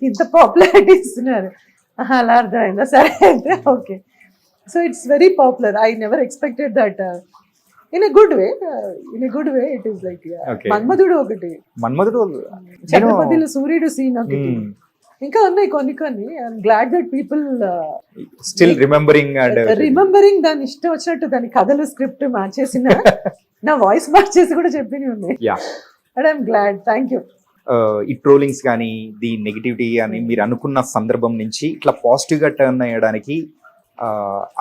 ఇంత పాపులారిటీ ఇస్తున్నారు. అలా అర్థమైందా? సరే అయితే okay. So it's very popular. I never expected that. In a good way it is like Manmadhudu ఒకటి, ఛత్రపతిలో సూర్యుడు సీన్ ఒకటి, ఇంకా ఉన్నాయి కొన్ని. I'm glad that people still remembering దాన్ని ఇష్టం వచ్చినట్టు దాని కథలు స్క్రిప్ట్ మార్చేసిన నా వాయిస్ మార్చేసి కూడా చెప్పినవి ఉన్నాయి. And I'm glad. Thank you. ఈ ట్రోలింగ్స్ కానీ ది నెగిటివిటీ కానీ మీరు అనుకున్న సందర్భం నుంచి ఇట్లా పాజిటివ్ గా టర్న్ అయ్యడానికి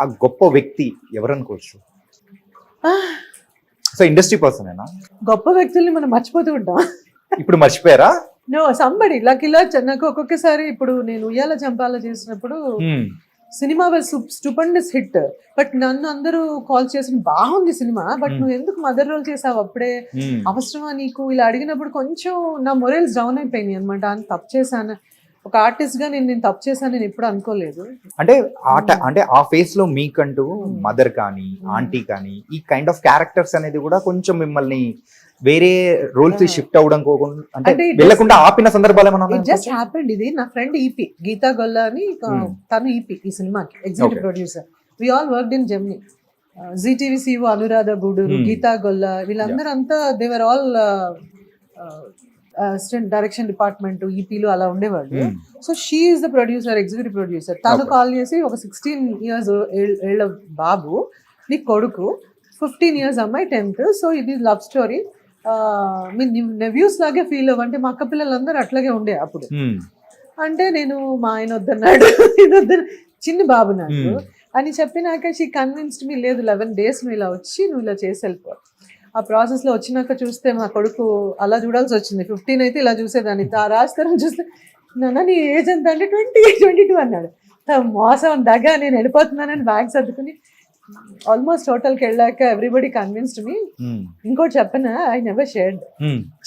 ఆ గొప్ప వ్యక్తి ఎవరు అనుకోవచ్చు? సో ఇండస్ట్రీ పర్సనేనా? గొప్ప వ్యక్తుల్ని మనం మర్చిపోతూ ఉంటాం. ఇప్పుడు మర్చిపోయారా? నో, సంబడి లైక్ ఇలా నాకు ఒక్కొక్కసారి, ఇప్పుడు నేను ఉయ్యాల చంపాల చేసినప్పుడు సినిమా స్టూపెండస్ హిట్, బట్ నన్ను అందరూ కాల్ చేసి బాగుంది సినిమా, బట్ నువ్వు ఎందుకు మదర్ రోల్ చేసావు అప్పుడే, అవసరమా నీకు, ఇలా అడిగినప్పుడు కొంచెం నా మొరల్స్ డౌన్ అయిపోయినాయి అనమాట. అని తప్పు చేశాను, ఒక ఆర్టిస్ట్ గా నేను తప్పు చేశాను నేను ఎప్పుడు అనుకోలేదు. అంటే ఆ ఫేస్ లో మీకంటూ మదర్ కానీ ఆంటీ కానీ ఈ కైండ్ ఆఫ్ క్యారెక్టర్స్ అనేది కూడా కొంచెం మిమ్మల్ని వేరే రోల్స్ షిఫ్ట్ అవడం అంటే వెళ్ళకుండా ఆపిన సందర్భాలు ఏమన్నా? It just happened. ఇది నా ఫ్రెండ్ ఈపీ గీతా గొల్లా అని, తను ఈపీ ఈ సినిమాకి executive producer. We all worked in Gemini. Zee TV CEO Anuradha Gudur, Geetha Golla, వీళ్ళందరూ అంతా they were all assistant direction department ఈపీలు అలా ఉండేవాళ్ళు. So she is the producer, executive producer. తను కాల్ చేసి, ఒక 16 years ఏళ్ళ బాబు నీ కొడుకు, 15 years అమ్మాయి 10th, సో ఇది లవ్ స్టోరీ, మీ నెవ్యూస్ లాగే ఫీల్ అవ్వంటే. మా అక్క పిల్లలందరూ అట్లాగే ఉండే అప్పుడు. అంటే నేను మా ఆయన వద్దన్నాడు, ఇది వద్దరు, చిన్న బాబు నాకు అని చెప్పినాక షీ కన్విన్స్డ్ మీ, లేదు 11 days నువ్వు ఇలా వచ్చి నువ్వు ఇలా చేసి వెళ్ళిపో. ఆ ప్రాసెస్ లో వచ్చినాక చూస్తే మా కొడుకు అలా చూడాల్సి వచ్చింది. 15 అయితే ఇలా చూసేదాన్ని, రాజతరం చూస్తే నాన్న నీ ఏజ్ ఎంత అంటే 22 అన్నాడు. మోసం దగ్గర నేను వెళ్ళిపోతున్నానని బ్యాగ్ సర్దుకుని ఆల్మోస్ట్ హోటల్కి వెళ్ళాక ఎవ్రీబడి కన్విన్స్డ్ మీ. ఇంకోటి చెప్పనా, ఐ నెవర్ షేర్డ్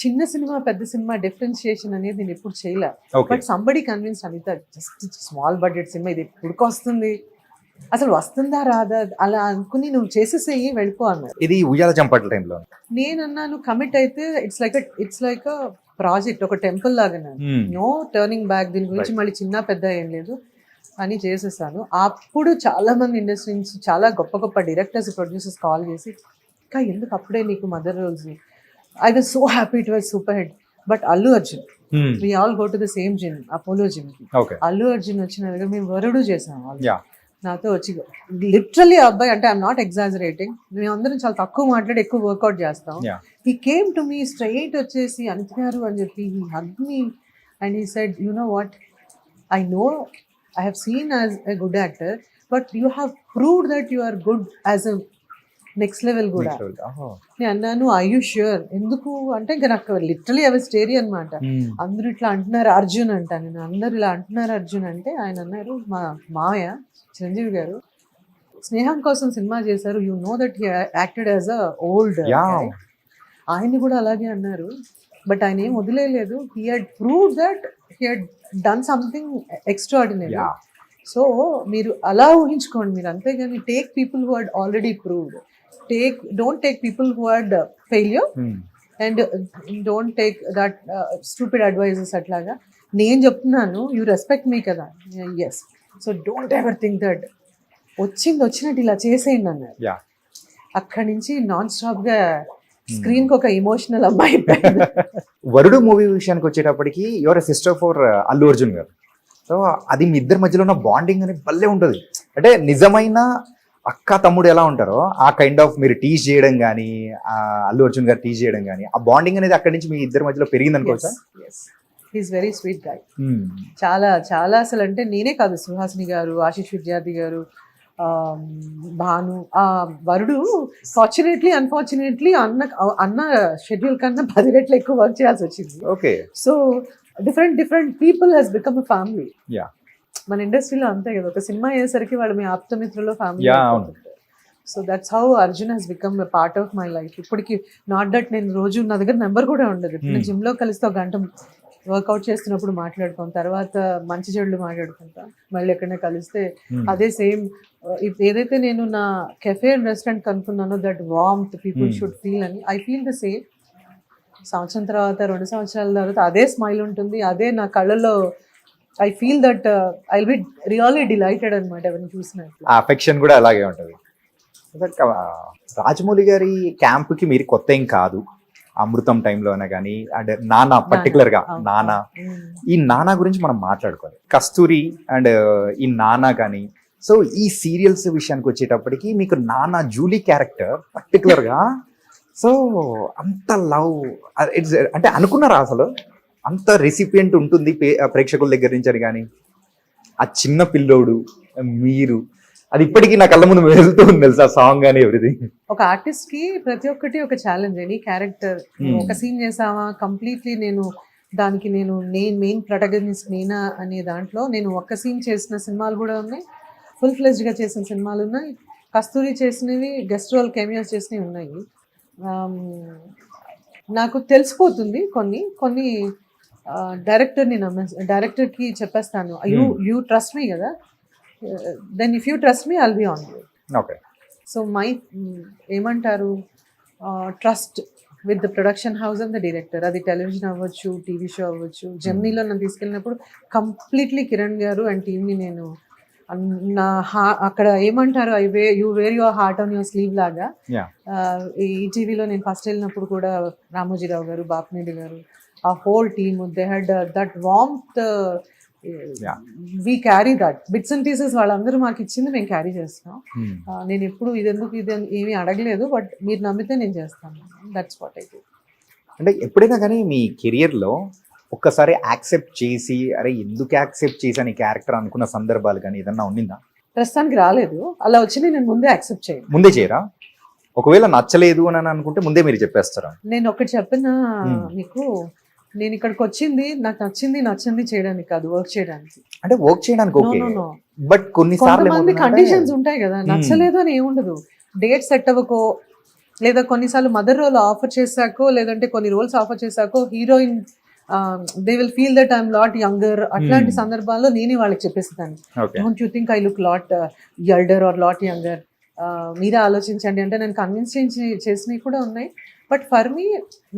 చిన్న సినిమా పెద్ద సినిమా డిఫరెన్షియేషన్ అనేది నేను ఎప్పుడు చేయలే. But somebody convinced, Anitha just small budget cinema, ఇది ఎప్పుడు వస్తుంది, అసలు వస్తుందా రాదా, అలా అనుకుని నువ్వు చేసేసేయి వెళ్ళిపో అన్నారు. ఇది ఉయ్యాల చంపట్ల టైంలో నేను అన్నాను, కమిట్ అయితే ఇట్స్ లైక్ ప్రాజెక్ట్, ఒక టెంపుల్ లాగా, నో టర్నింగ్ బ్యాక్, దీని గురించి మళ్ళీ చిన్న పెద్ద ఏం లేదు అని చేసేసాను. అప్పుడు చాలా మంది ఇండస్ట్రీ నుంచి చాలా గొప్ప గొప్ప డైరెక్టర్స్, ప్రొడ్యూసర్స్ కాల్ చేసి, ఇంకా ఎందుకు అప్పుడే నీకు mother roles, I was so happy, it was super hit. But Allu Arjun, we all go to the same gym, Apollo gym కి. అల్లు అర్జున్ వచ్చిన దగ్గర మేము వరుడు చేసాం. నాతో వచ్చి లిటరలీ అబ్బాయి అంటే ఐఎమ్ నాట్ ఎగ్జాజరేటింగ్, మేము అందరం చాలా తక్కువ మాట్లాడి ఎక్కువ వర్కౌట్ చేస్తాం. Yeah. He came to me straight వచ్చేసి అనిత్ గారు అని చెప్పి he hug me and he said you know what, I know I have seen as a good actor but you have proved that you are good as a next level కూడా. నేను అన్నాను I you sure, ఎందుకు అంటే ఇంకా నాకు literally అవి స్టేరీ అనమాట. అందరూ ఇట్లా అంటున్నారు అర్జున్ అంట, నేను అందరూ ఇలా అంటున్నారు అర్జున్ అంటే ఆయన అన్నారు మా మావయ్య చిరంజీవి గారు స్నేహం కోసం సినిమా చేశారు, you know that he acted as a old. ఆయన్ని కూడా అలాగే అన్నారు బట్ ఆయన ఏం వదిలేదు, he had prove that he had done something extraordinary. So మీరు అలా ఊహించుకోండి మీరు, అంతేగాని take people who head already proved, don't take people who had failure and don't take that stupid advices అట్లాగా. నేను చెప్తున్నాను యూ రెస్పెక్ట్ మీ కదా, yes, so don't ever think that వచ్చినట్టు ఇలా చేసేయండి అన్నారు. అక్కడి నుంచి నాన్ స్టాప్ గా స్క్రీన్ కి ఒక ఎమోషనల్ అమ్మాయి. వరుడు మూవీ విషయానికి వచ్చేటప్పటికి your sister for Allu Arjun గారు. సో అది మీ ఇద్దరి మధ్యలో ఉన్న బాండింగ్ అనేది భలే ఉంటుంది. అంటే నిజమైన అక్క తమ్ముడు ఎలా ఉంటారో ఆ కైండ్ ఆఫ్ మీరు టీజ్ చేయడం కానీ, అల్లు అర్జున్ గారు టీజ్ చేయడం కానీ, ఆ బాండింగ్ అనేది అక్కడి నుంచి మీ ఇద్దరి మధ్యలో పెరిగింది అనుకోవచ్చా? He's very sweet guy. చాలా చాలా అసలు అంటే నేనే కాదు, సుహాసిని గారు, ఆశిష్ విద్యార్థి గారు, భాను, వరుడు ఫార్చునేట్లీ అన్ఫార్చునేట్లీ అన్న షెడ్యూల్ కన్నా 10 రెట్లు ఎక్కువ వర్క్ చేయాల్సి వచ్చింది. Okay. So different people has become a family. మన ఇండస్ట్రీలో అంతే కదా, ఒక సినిమా అయ్యేసరికి వాళ్ళు మీ ఆప్తమిత్రులో family. So that's how Arjun Hess become a part of my life. ఇప్పటికి నాట్ దట్ నేను రోజు నా దగ్గర నెంబర్ కూడా ఉండదు, నేను జిమ్ లో కలిస్తే 1 గంట వర్కౌట్ చేస్తున్నప్పుడు మాట్లాడుకోం, తర్వాత మంచి చెడులు మాట్లాడుకుంటా, మళ్ళీ ఎక్కడైనా కలిస్తే అదే సేమ్. ఏదైతే నేను నా కెఫే అండ్ రెస్టారెంట్ కనుక్కున్నానో that warmth people should feel అని, ఐ ఫీల్ ద సేమ్. సంవత్సరం తర్వాత 2 సంవత్సరాల తర్వాత అదే స్మైల్ ఉంటుంది, అదే నా కళ్ళలో. I feel that I will be really delighted అనమాట ఎవరిని చూసినట్టు. ఆ అఫెక్షన్ కూడా అలాగే ఉంటుంది. రాజమౌళి గారి క్యాంప్ కి మీరు కొత్త ఏం కాదు, అమృతం టైంలోనే కానీ, అంటే నానా పర్టికులర్ గా నానా, ఈ నానా గురించి మనం మాట్లాడుకోవాలి. కస్తూరి అండ్ ఈ నానా కానీ, సో ఈ సీరియల్స్ విషయానికి వచ్చేటప్పటికి మీకు నానా జూలీ క్యారెక్టర్ పర్టికులర్ గా, సో అంత లవ్ ఇట్స్ అంటే అనుకున్నారా అసలు అంత రెసిపియంట్ ఉంటుంది ప్రేక్షకుల దగ్గర నుంచి అని? కానీ ఆ చిన్న పిల్లోడు మీరు, అది ఇప్పటికీ నా కళ్ళ ముందు వెళ్తూ ఉంది తెలుసా, సాంగ్ కానీ ఎవ్రీథింగ్. ఒక ఆర్టిస్ట్ కి ప్రతి ఒక్కటి ఒక ఛాలెంజ్ అండి. క్యారెక్టర్ ఒక సీన్ చేసామా కంప్లీట్లీ దానికి నేను మెయిన్ ప్రొటగనిస్ట్ నేనా అనే దాంట్లో నేను ఒక్క సీన్ చేసిన సినిమాలు కూడా ఉన్నాయి, ఫుల్ ఫ్లెజ్డ్ గా చేసిన సినిమాలు ఉన్నాయి, కస్తూరి చేసినవి, గెస్ట్ రోల్ కెమియోస్ చేసినవి ఉన్నాయి. నాకు తెలిసిపోతుంది కొన్ని డైరెక్టర్ని డైరెక్టర్కి చెప్పేస్తాను, యూ ట్రస్ట్ మీ కదా, then if you trust me I'll be on you. Okay. So ఏమంటారు, trust with the production house and the director. అది టెలివిజన్ అవ్వచ్చు, టీవీ షో అవ్వచ్చు. జర్నీలో నన్ను తీసుకెళ్ళినప్పుడు కంప్లీట్లీ కిరణ్ గారు అండ్ టీమ్ని నేను అక్కడ ఏమంటారు, you wear your heart on your sleeve లాగా. ఈ టీవీలో నేను ఫస్ట్ వెళ్ళినప్పుడు కూడా రామోజీరావు గారు, బాపినేడు గారు, ఆ whole team, they had that warmth. We carry that bits and pieces, వాళ్ళందరూ మాకు ఇచ్చింది మేము క్యారీ చేస్తాం. నేను ఎప్పుడు ఇది ఏమీ అడగలేదు, బట్ మీరు నమ్మితే నేను చేస్తాను. That's what I do. అంటే ఎప్పుడైనా కానీ మీ కెరియర్లో ఒక్కసారి యాక్సెప్ట్ చేసి, అరే ఎందుకు యాక్సెప్ట్ చేశాను ఈ క్యారెక్టర్ అనుకున్న సందర్భాలు కానీ ఏదన్నా ఉండిందా? ప్రస్తుతానికి రాలేదు. అలా వచ్చింది నేను ముందే యాక్సెప్ట్ చేయను. ముందే చేయరా? ఒకవేళ నచ్చలేదు అని అనుకుంటే ముందే మీరు చెప్పేస్తారా? నేను ఒకటి చెప్పిన మీకు, నేను ఇక్కడికి వచ్చింది నాకు నచ్చింది చేయడానికి కాదు, వర్క్ చేయడానికి. అంటే వర్క్ చేయడానికి ఓకే, బట్ కొంతమంది కండిషన్స్ ఉంటాయి కదా, నచ్చలేదు అని ఏముండదు. డేట్ సెట్ అవ్వకో, లేదా కొన్నిసార్లు మదర్ రోల్ ఆఫర్ చేశాకో, లేదంటే కొన్ని రోల్స్ ఆఫర్ చేశాకో heroine they will feel that I'm lot younger. అట్లాంటి సందర్భాల్లో నేనే వాళ్ళకి చెప్పేస్తాను, don't you think I look lot elder or lot younger, మీరే ఆలోచించండి అంటే. నేను కన్విన్స్ చేసినవి కూడా ఉన్నాయి. బట్ ఫర్ మీ,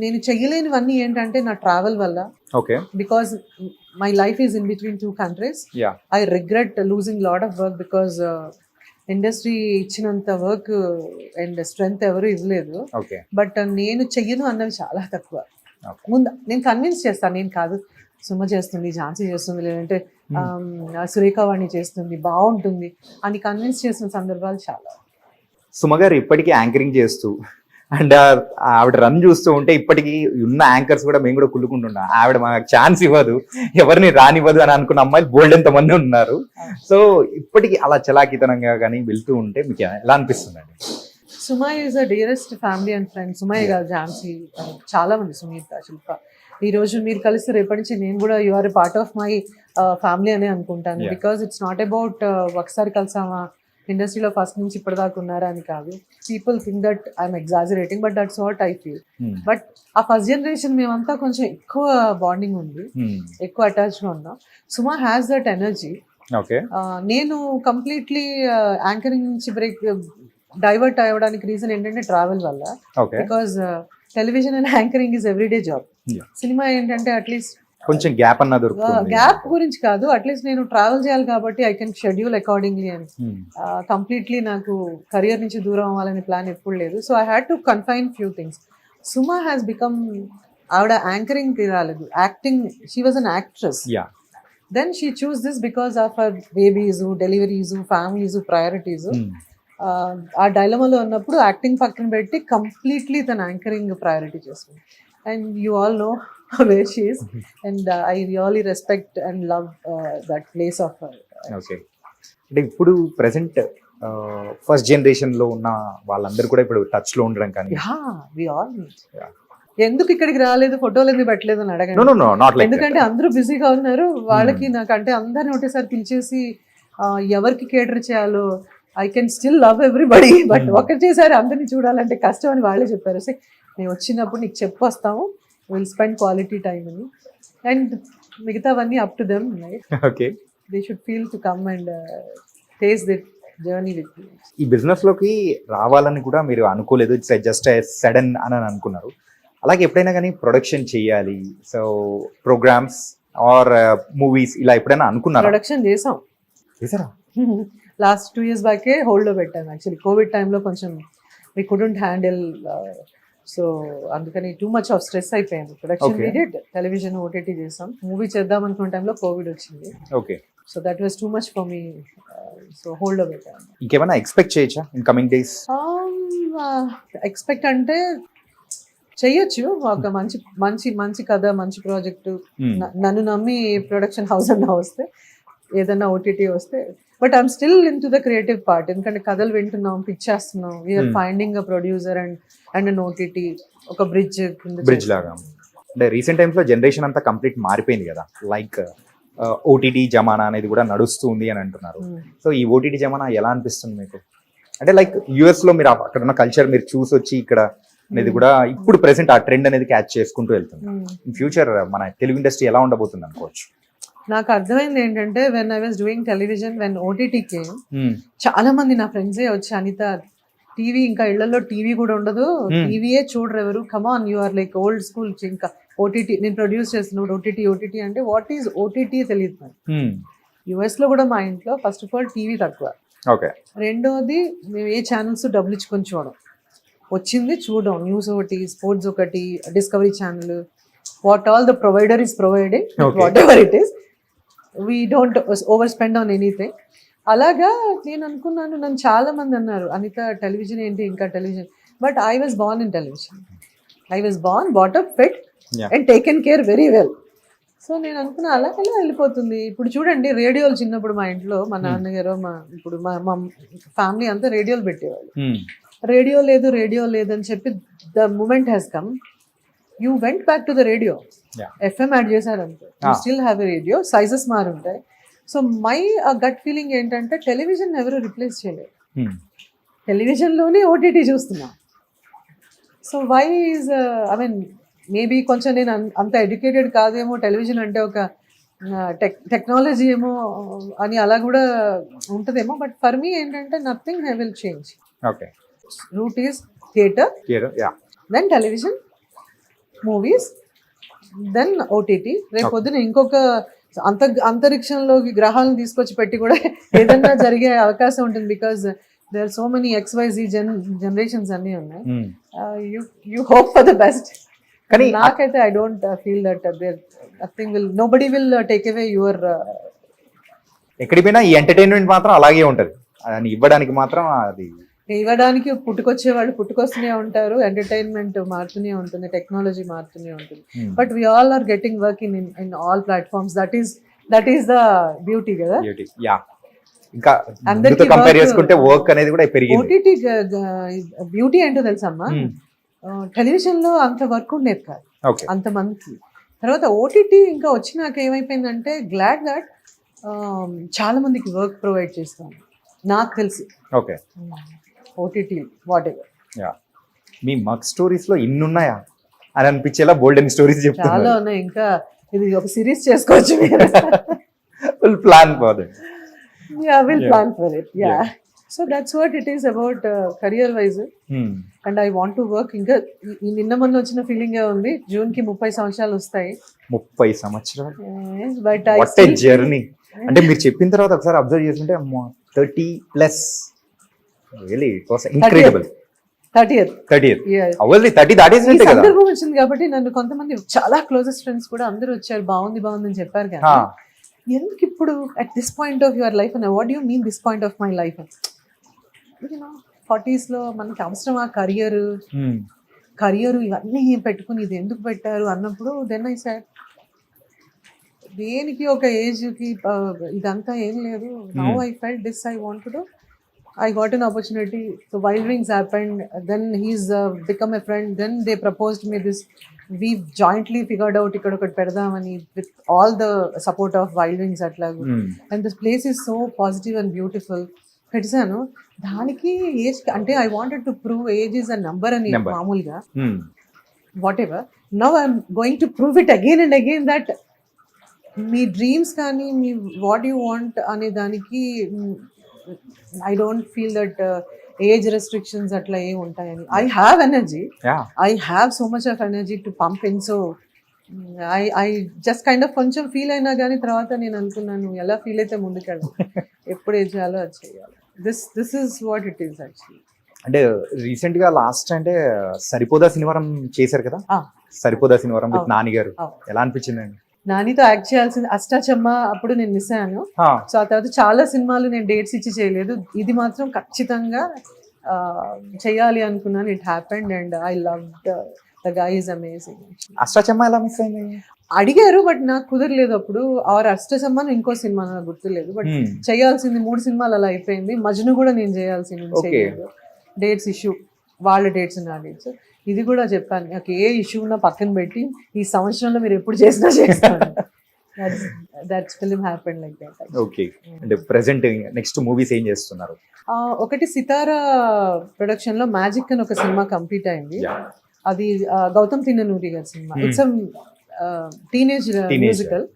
నేను చెయ్యలేనివన్నీ ఏంటంటే నా ట్రావెల్ వల్ల. Okay. Because my life is in between 2 countries. I regret losing lot of work because industry ఇచ్చినంత వర్క్ అండ్ స్ట్రెంగ్త్ ఎవరు ఇవ్వలేదు. బట్ నేను చెయ్యను అన్నవి చాలా తక్కువ. ముందు నేను కన్విన్స్ చేస్తాను, నేను కాదు సుమ చేస్తుంది, ఝాన్సీ చేస్తుంది, లేదంటే సురేఖ వాణి చేస్తుంది, బాగుంటుంది అని కన్విన్స్ చేసిన సందర్భాలు చాలా. సుమ గారు ఇప్పటికీ యాంకరింగ్ చేస్తూ అండ్ ఆవిడ రన్ చూస్తూ ఉంటే ఇప్పటికీ ఉన్న యాంకర్స్ కూడా మేము కూడా కుళ్ళుకుంటున్నాం, ఆవిడ మాకు ఛాన్స్ ఇవ్వదు, ఎవరిని రానివ్వదు అని అనుకున్న అమ్మాయిలు బోల్డ్ ఎంత మంది ఉన్నారు. సో ఇప్పటికీ అలా చలాకితనంగా కానీ వెళ్తూ ఉంటే మీకు ఎలా అనిపిస్తుందండి? Suma is a dearest family and friend. Sumayya గారు, ఝాన్సీ, చాలా మంది, సునీత, శిల్ప, ఈ రోజు మీరు కలిసి రేపటి నుంచి నేను కూడా you are part of my family అనే అనుకుంటాను. బికాస్ ఇట్స్ నాట్ అబౌట్ ఒకసారి కలిసామా ఇండస్ట్రీలో ఫస్ట్ నుంచి ఇప్పటిదాకా ఉన్నారా అని కాదు. People think that I'm exaggerating, but that's what I feel. But ఆ ఫస్ట్ జనరేషన్ మేమంతా కొంచెం ఎక్కువ బాండింగ్ ఉంది, ఎక్కువ అటాచ్గా ఉన్నాం. Suma has that energy. Okay, నేను కంప్లీట్లీ యాంకరింగ్ నుంచి బ్రేక్ డైవర్ట్ అవ్వడానికి రీజన్ ఏంటంటే ట్రావెల్ వల్ల. Because television and anchoring is everyday job. Cinema ఏంటంటే అట్లీస్ట్ కొంచెం గ్యాప్ అన్న దొరుకుతుంది. గ్యాప్ గురించి కాదు, అట్లీస్ట్ నేను ట్రావెల్ చేయాలి కాబట్టి ఐ కెన్ షెడ్యూల్ అకార్డింగ్లీ అని. కంప్లీట్లీ నాకు కెరియర్ నుంచి దూరం అవ్వాలనే ప్లాన్ ఎప్పుడు లేదు. So I had to confine few things. Suma has become, ఆవిడ యాంకరింగ్ రాలేదు, acting, she was an actress. Then she choose this because of her babies, deliveries, families, priorities. ఆ డైలమాలో ఉన్నప్పుడు యాక్టింగ్ పక్కన పెట్టి కంప్లీట్లీ తన యాంకరింగ్ ప్రయారిటీ చేస్తుంది. And you all know where she is, and I really respect and love that place of her. Okay, అంటే ఇప్పుడు present first generation లో ఉన్న వాళ్ళందరూ కూడా ఇప్పుడు టచ్ లో ఉండడం కానీ, we all need. ఎందుకు ఇక్కడికి రాలేదు, ఫోటోలు ఎందుకు పెట్టలేదు అని అడగండి. No, not like ఎందుకంటే అందరూ బిజీగా ఉన్నారు. వాళ్ళకి నాకంటే అందరిని ఒకటేసారి పిలిచేసి ఎవరికి కేటర్ చేయాలో, I can still love everybody, but ఒకటేసారి అందరినీ చూడాలంటే కష్టం అని వాళ్ళే చెప్పారు. సో మేము వచ్చినప్పుడు నీకు చెప్పొస్తాము, విల్ స్పెండ్ క్వాలిటీ టైమ్ అని, అండ్ మిగతావన్నీ up to them, right? Okay, they should feel to come and taste that journey with me. ఈ బిజినెస్ లోకి రావాలని కూడా మీరు అనుకోలేదు, ఇట్స్ జస్ట్ సడన్ అని అనుకున్నారు. అలాగే ఎప్పుడైనా కానీ ప్రొడక్షన్ చేయాలి, సో ప్రోగ్రామ్స్ ఆర్ మూవీస్ ఇలా ఎప్పుడైనా అనుకున్నారా? ప్రొడక్షన్ చేసారా? లాస్ట్ 2 years బ్యాకే హోల్డ్లో పెట్టాను. యాక్చువల్లీ కోవిడ్ టైంలో కొంచెం వి కుడెంట్ హ్యాండిల్, సో అందుకని టూ మచ్ ఆఫ్ స్ట్రెస్ అయిపోయాను. ప్రొడక్షన్ వీడియో, టెలివిజన్, ఓటీటీ చేసాం. మూవీ చేద్దాం అనుకున్న టైంలో కోవిడ్ వచ్చింది. Okay, so that was too much for me, so hold లో పెట్టాను. ఇంకేమైనా ఎక్స్పెక్ట్ చేయొచ్చా ఇన్ కమింగ్ డేస్? ఎక్స్పెక్ట్ అంటే చెయ్యొచ్చు, ఒక మంచి మంచి మంచి కథ, మంచి ప్రాజెక్టు, నన్ను నమ్మి ప్రొడక్షన్ హౌస్ అన్నా వస్తే, ఏదన్నా ఓటీటీ వస్తే. But I'm still into the creative part, ఎందుకంటే కథలు వింటున్నాం, పిచ్ చేస్తున్నాం, we're finding a producer and an OTT, ఒక బ్రిడ్జ్ లాగా. అంటే రీసెంట్ టైమ్స్ లో జనరేషన్ అంతా కంప్లీట్ మారిపోయింది కదా, లైక్ ఓటీటీ జమానా అనేది కూడా నడుస్తుంది అని అంటున్నారు. సో ఈ ఓటీటీ జమానా ఎలా అనిపిస్తుంది మీకు? అంటే లైక్ యుఎస్ లో మీరు అక్కడ ఉన్న కల్చర్ మీరు చూసి వచ్చి ఇక్కడ అనేది కూడా ఇప్పుడు ప్రెసెంట్ ఆ ట్రెండ్ అనేది క్యాచ్ చేసుకుంటూ వెళ్తుంది. ఇన్ ఫ్యూచర్ మన తెలుగు ఇండస్ట్రీ ఎలా ఉండబోతుంది అనుకోవచ్చు? నాకు అర్థమైంది ఏంటంటే, when I was doing television, when OTT came, చాలా మంది నా ఫ్రెండ్సే వచ్చి, అనిత టీవీ ఇంకా ఇళ్లలో టీవీ కూడా ఉండదు, టీవీయే చూడరు ఎవరు, come on you are like old school, ఇంకా ఓటీటీ నేను ప్రొడ్యూస్ చేస్తున్నాడు, ఓటీటీ అంటే వాట్ ఈజ్ ఓటీటీ తెలియదు నాకు. యుఎస్ లో కూడా మా ఇంట్లో ఫస్ట్ ఆఫ్ ఆల్ టీవీ తక్కువ, రెండోది మేము ఏ ఛానల్స్ డబ్బులు ఇచ్చుకొని చూడడం, వచ్చింది చూడడం, న్యూస్ ఒకటి, స్పోర్ట్స్ ఒకటి, discovery channel, what all the provider is providing, what ever it is, we don't over spend on anything. అలాగా నేను అనుకున్నాను, నన్ను చాలా మంది అన్నారు, అనిత టెలివిజన్ ఏంటి ఇంకా television, but I was born in television, I was born, బాటప్, fit and taken care very well. So నేను అనుకున్నా అలా వెళ్ళిపోతుంది. ఇప్పుడు చూడండి, రేడియోలు చిన్నప్పుడు మా ఇంట్లో మా నాన్నగారు, ఇప్పుడు మా ఫ్యామిలీ అంతా రేడియోలు పెట్టేవాళ్ళు. రేడియో లేదు అని చెప్పి the moment has come, you went back to the radio, FM add చేశారంటే you still have a radio, sizes మారుంటాయి. సో మై గట్ ఫీలింగ్ ఏంటంటే, టెలివిజన్ ఎవరు రిప్లేస్ చేయలేరు, టెలివిజన్లోనే ఓటీటీ చూస్తున్నాం. So why is, I mean maybe కొంచెం నేను అంత ఎడ్యుకేటెడ్ కాదేమో, టెలివిజన్ అంటే ఒక టెక్నాలజీ ఏమో అని అలా కూడా ఉంటుందేమో, బట్ ఫర్ మీ ఏంటంటే nothing I will change. Okay, route is theatre, then television, movies, then OTT. రేపు పొద్దున ఇంకొక అంతరిక్షంలోకి గ్రహాలను తీసుకొచ్చి పెట్టి కూడా ఏదన్నా జరిగే అవకాశం ఉంటుంది, because there are so many XYZ generations అన్నీ ఉన్నాయి. You hope for the best. కానీ నాకైతే I don't feel that nothing will nobody will take away your ఎక్కడికి పోయినా ఈ ఎంటర్టైన్మెంట్ మాత్రం అలాగే ఉంటది, అని ఇవ్వడానికి మాత్రం అది ఇవ్వడానికి పుట్టుకొచ్చే వాళ్ళు పుట్టుకొస్తూనే ఉంటారు, ఎంటర్టైన్మెంట్ మారుతూనే ఉంటుంది, టెక్నాలజీ మారుతూనే ఉంటుంది. But we all are getting work in all platforms. That is the beauty కదా. యా, ఇంకా అందరికీ కంపేర్ work- చేసుకుంటే వర్క్ అనేది కూడా పెరిగింది. ఓటీటీ బ్యూటీ ఏంటో తెలుసమ్మా, టెలివిజన్ లో అంత వర్క్ ఉండేది కాదు ఓకే, అంత మంది. తర్వాత ఓటీటీ ఇంకా వచ్చినాక ఏమైపోయిందంటే గ్లాడ్ దట్ చాలా మందికి వర్క్ ప్రొవైడ్ చేస్తాను నాకు తెలిసి. Okay, OTT what ever yeah. Me mug stories లో ఇన్ని ఉన్నాయా అని అనిపించేలా బోల్డెన్ స్టోరీస్ చాలా చెప్తున్నారు. ఉన్నాయి. ఇంకా ఇది ఒక సిరీస్ చేసుకోవచ్చు మీరు. Full plan for Yeah, we'll Yeah. plan for it. Yeah. Yeah. So that's what it is about career wise. And I want to work. ఇంకా నిన్న మొన్న వచ్చిన ఫీలింగ్ ఉంది. జూన్ కి 30 సంవత్సరాలు వస్తాయి. 30 సంవత్సరాలు, but I what a journey. అంటే మీరు చెప్పిన తర్వాత ఒకసారి అబ్జర్వ్ చేసుకుంటే 30+ really it was incredible. 30th. 30th Yeah. obviously 30 ఈ దాటేసినట్టే కదా. సందర్భం వచ్చింది కాబట్టి నన్ను కొంతమంది చాలా క్లోజెస్ట్ ఫ్రెండ్స్ కూడా అందరూ వచ్చారు, బాగుంది బాగుంది అని చెప్పారు కానీ హా, ఎందుకు ఇప్పుడు at this point of your life అని what you mean this point of my life? You know 40s లో మనకి అవసరమా కెరియర్ ఇవన్నీ పెట్టుకుని ఇది ఎందుకు పెట్టారు అన్నప్పుడు దెన్ ఐ సెడ్ దేనికి ఒక ఏజ్కి ఇదంతా ఏం లేదు. Now I felt this I want to do. I got an opportunity. So Wild Wings happened. Then he's become a friend. Then they proposed me this. We've jointly figured out ikkada okati pedadamani with all the support of Wild Wings atlagu. And this place is so positive and beautiful. Pedisanu daniki age ante I wanted to prove age is a number ani maamulga whatever. Now I'm going to prove it again and again that me dreams కానీ me what you want అనే దానికి I don't feel that age restrictions అట్లా ఏమి ఉంటాయని. I have energy, I have so much of energy to pump in. So I just kind of కొంచెం feel అయినా కానీ తర్వాత నేను అనుకున్నాను ఎలా ఫీల్ అయితే ముందుకెళ్ళాలి, ఎప్పుడు ఏం చేయాలో అది చేయాలి. This is what it is actually. అంటే రీసెంట్ గా లాస్ట్ అంటే సరిపోదా శనివారం చేశారు కదా. సరిపోదా శనివారం విత్ నాని గారు, ఎలా అనిపించిందండి? నానితో యాక్ట్ చేయాల్సింది అష్టాచమ్మ అప్పుడు నేను మిస్ అయ్యాను. సో ఆ తర్వాత చాలా సినిమాలు నేను డేట్స్ ఇచ్చి చేయలేదు, ఇది మాత్రం ఖచ్చితంగా చేయాలి అనుకున్నాను. It happened and I love the guy is amazing. Ashta Chamma ఎలా మిస్ అయింది? అడిగారు బట్ నాకు కుదరలేదు అప్పుడు. ఆర్ అష్టచమ్మ ఇంకో సినిమా నాకు గుర్తులేదు, బట్ చేయాల్సింది 3 సినిమాలు అలా అయిపోయింది. మజ్ను కూడా నేను చేయాల్సింది చేయలేదు, డేట్స్ ఇష్యూ, వాళ్ళ డేట్స్ నా డేట్స్. ఇది కూడా చెప్పాను, నాకు ఏ ఇష్యూ ఉన్నా పక్కన పెట్టి ఈ సంవత్సరంలో మీరు ఎప్పుడు చేసినా చేస్తాను. That's film happened like that. Okay, అంటే ప్రెసెంట్ నెక్స్ట్ మూవీస్ ఏం చేస్తున్నారు? ఒకటి సితారా ప్రొడక్షన్ లో మ్యాజిక్ అని ఒక సినిమా కంప్లీట్ అయింది. అది గౌతమ్ తిన్ననూరి గారి సినిమా. It's teenage musical.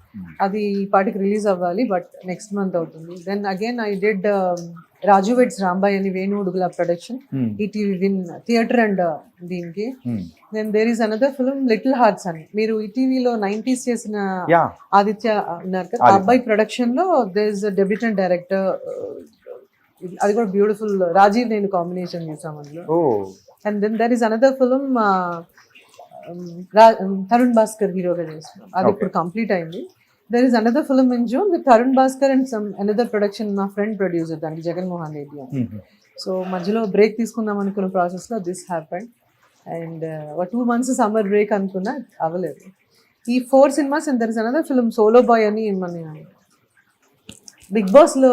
అది ఈ పాటికి రిలీజ్ అవ్వాలి బట్ నెక్స్ట్ మంత్ అవుతుంది. Then again I did Raju weds Rambai అని Venu Udugula production, ETV win theatre and దీనికి. Then there is another film little hearts అని, మీరు ఈటీవీలో 90s చేసిన ఆదిత్య ఉన్నారు కదా, ఆ అబ్బాయి ప్రొడక్షన్ లో దేర్ ఇస్ డెబ్యూటెంట్ డైరెక్టర్. అది కూడా బ్యూటిఫుల్, రాజీవ్ నేను కాంబినేషన్ చేసాం అందులో. And then there is another film Tharun Bhascker హీరోగా చేస్తున్నాం, అది ఇప్పుడు కంప్లీట్ అయింది. There is another film in June with Tarun Bhaskar and some another production, my friend producer దానికి జగన్ మోహన్ రెడ్డి అని. సో మధ్యలో బ్రేక్ తీసుకుందాం అనుకున్న ప్రాసెస్ లో this happened. And 2 months summer break అనుకున్నా, అవ్వలేదు. ఈ 4 cinemas and there is another film Solo Boy అని మన బిగ్ బాస్ లో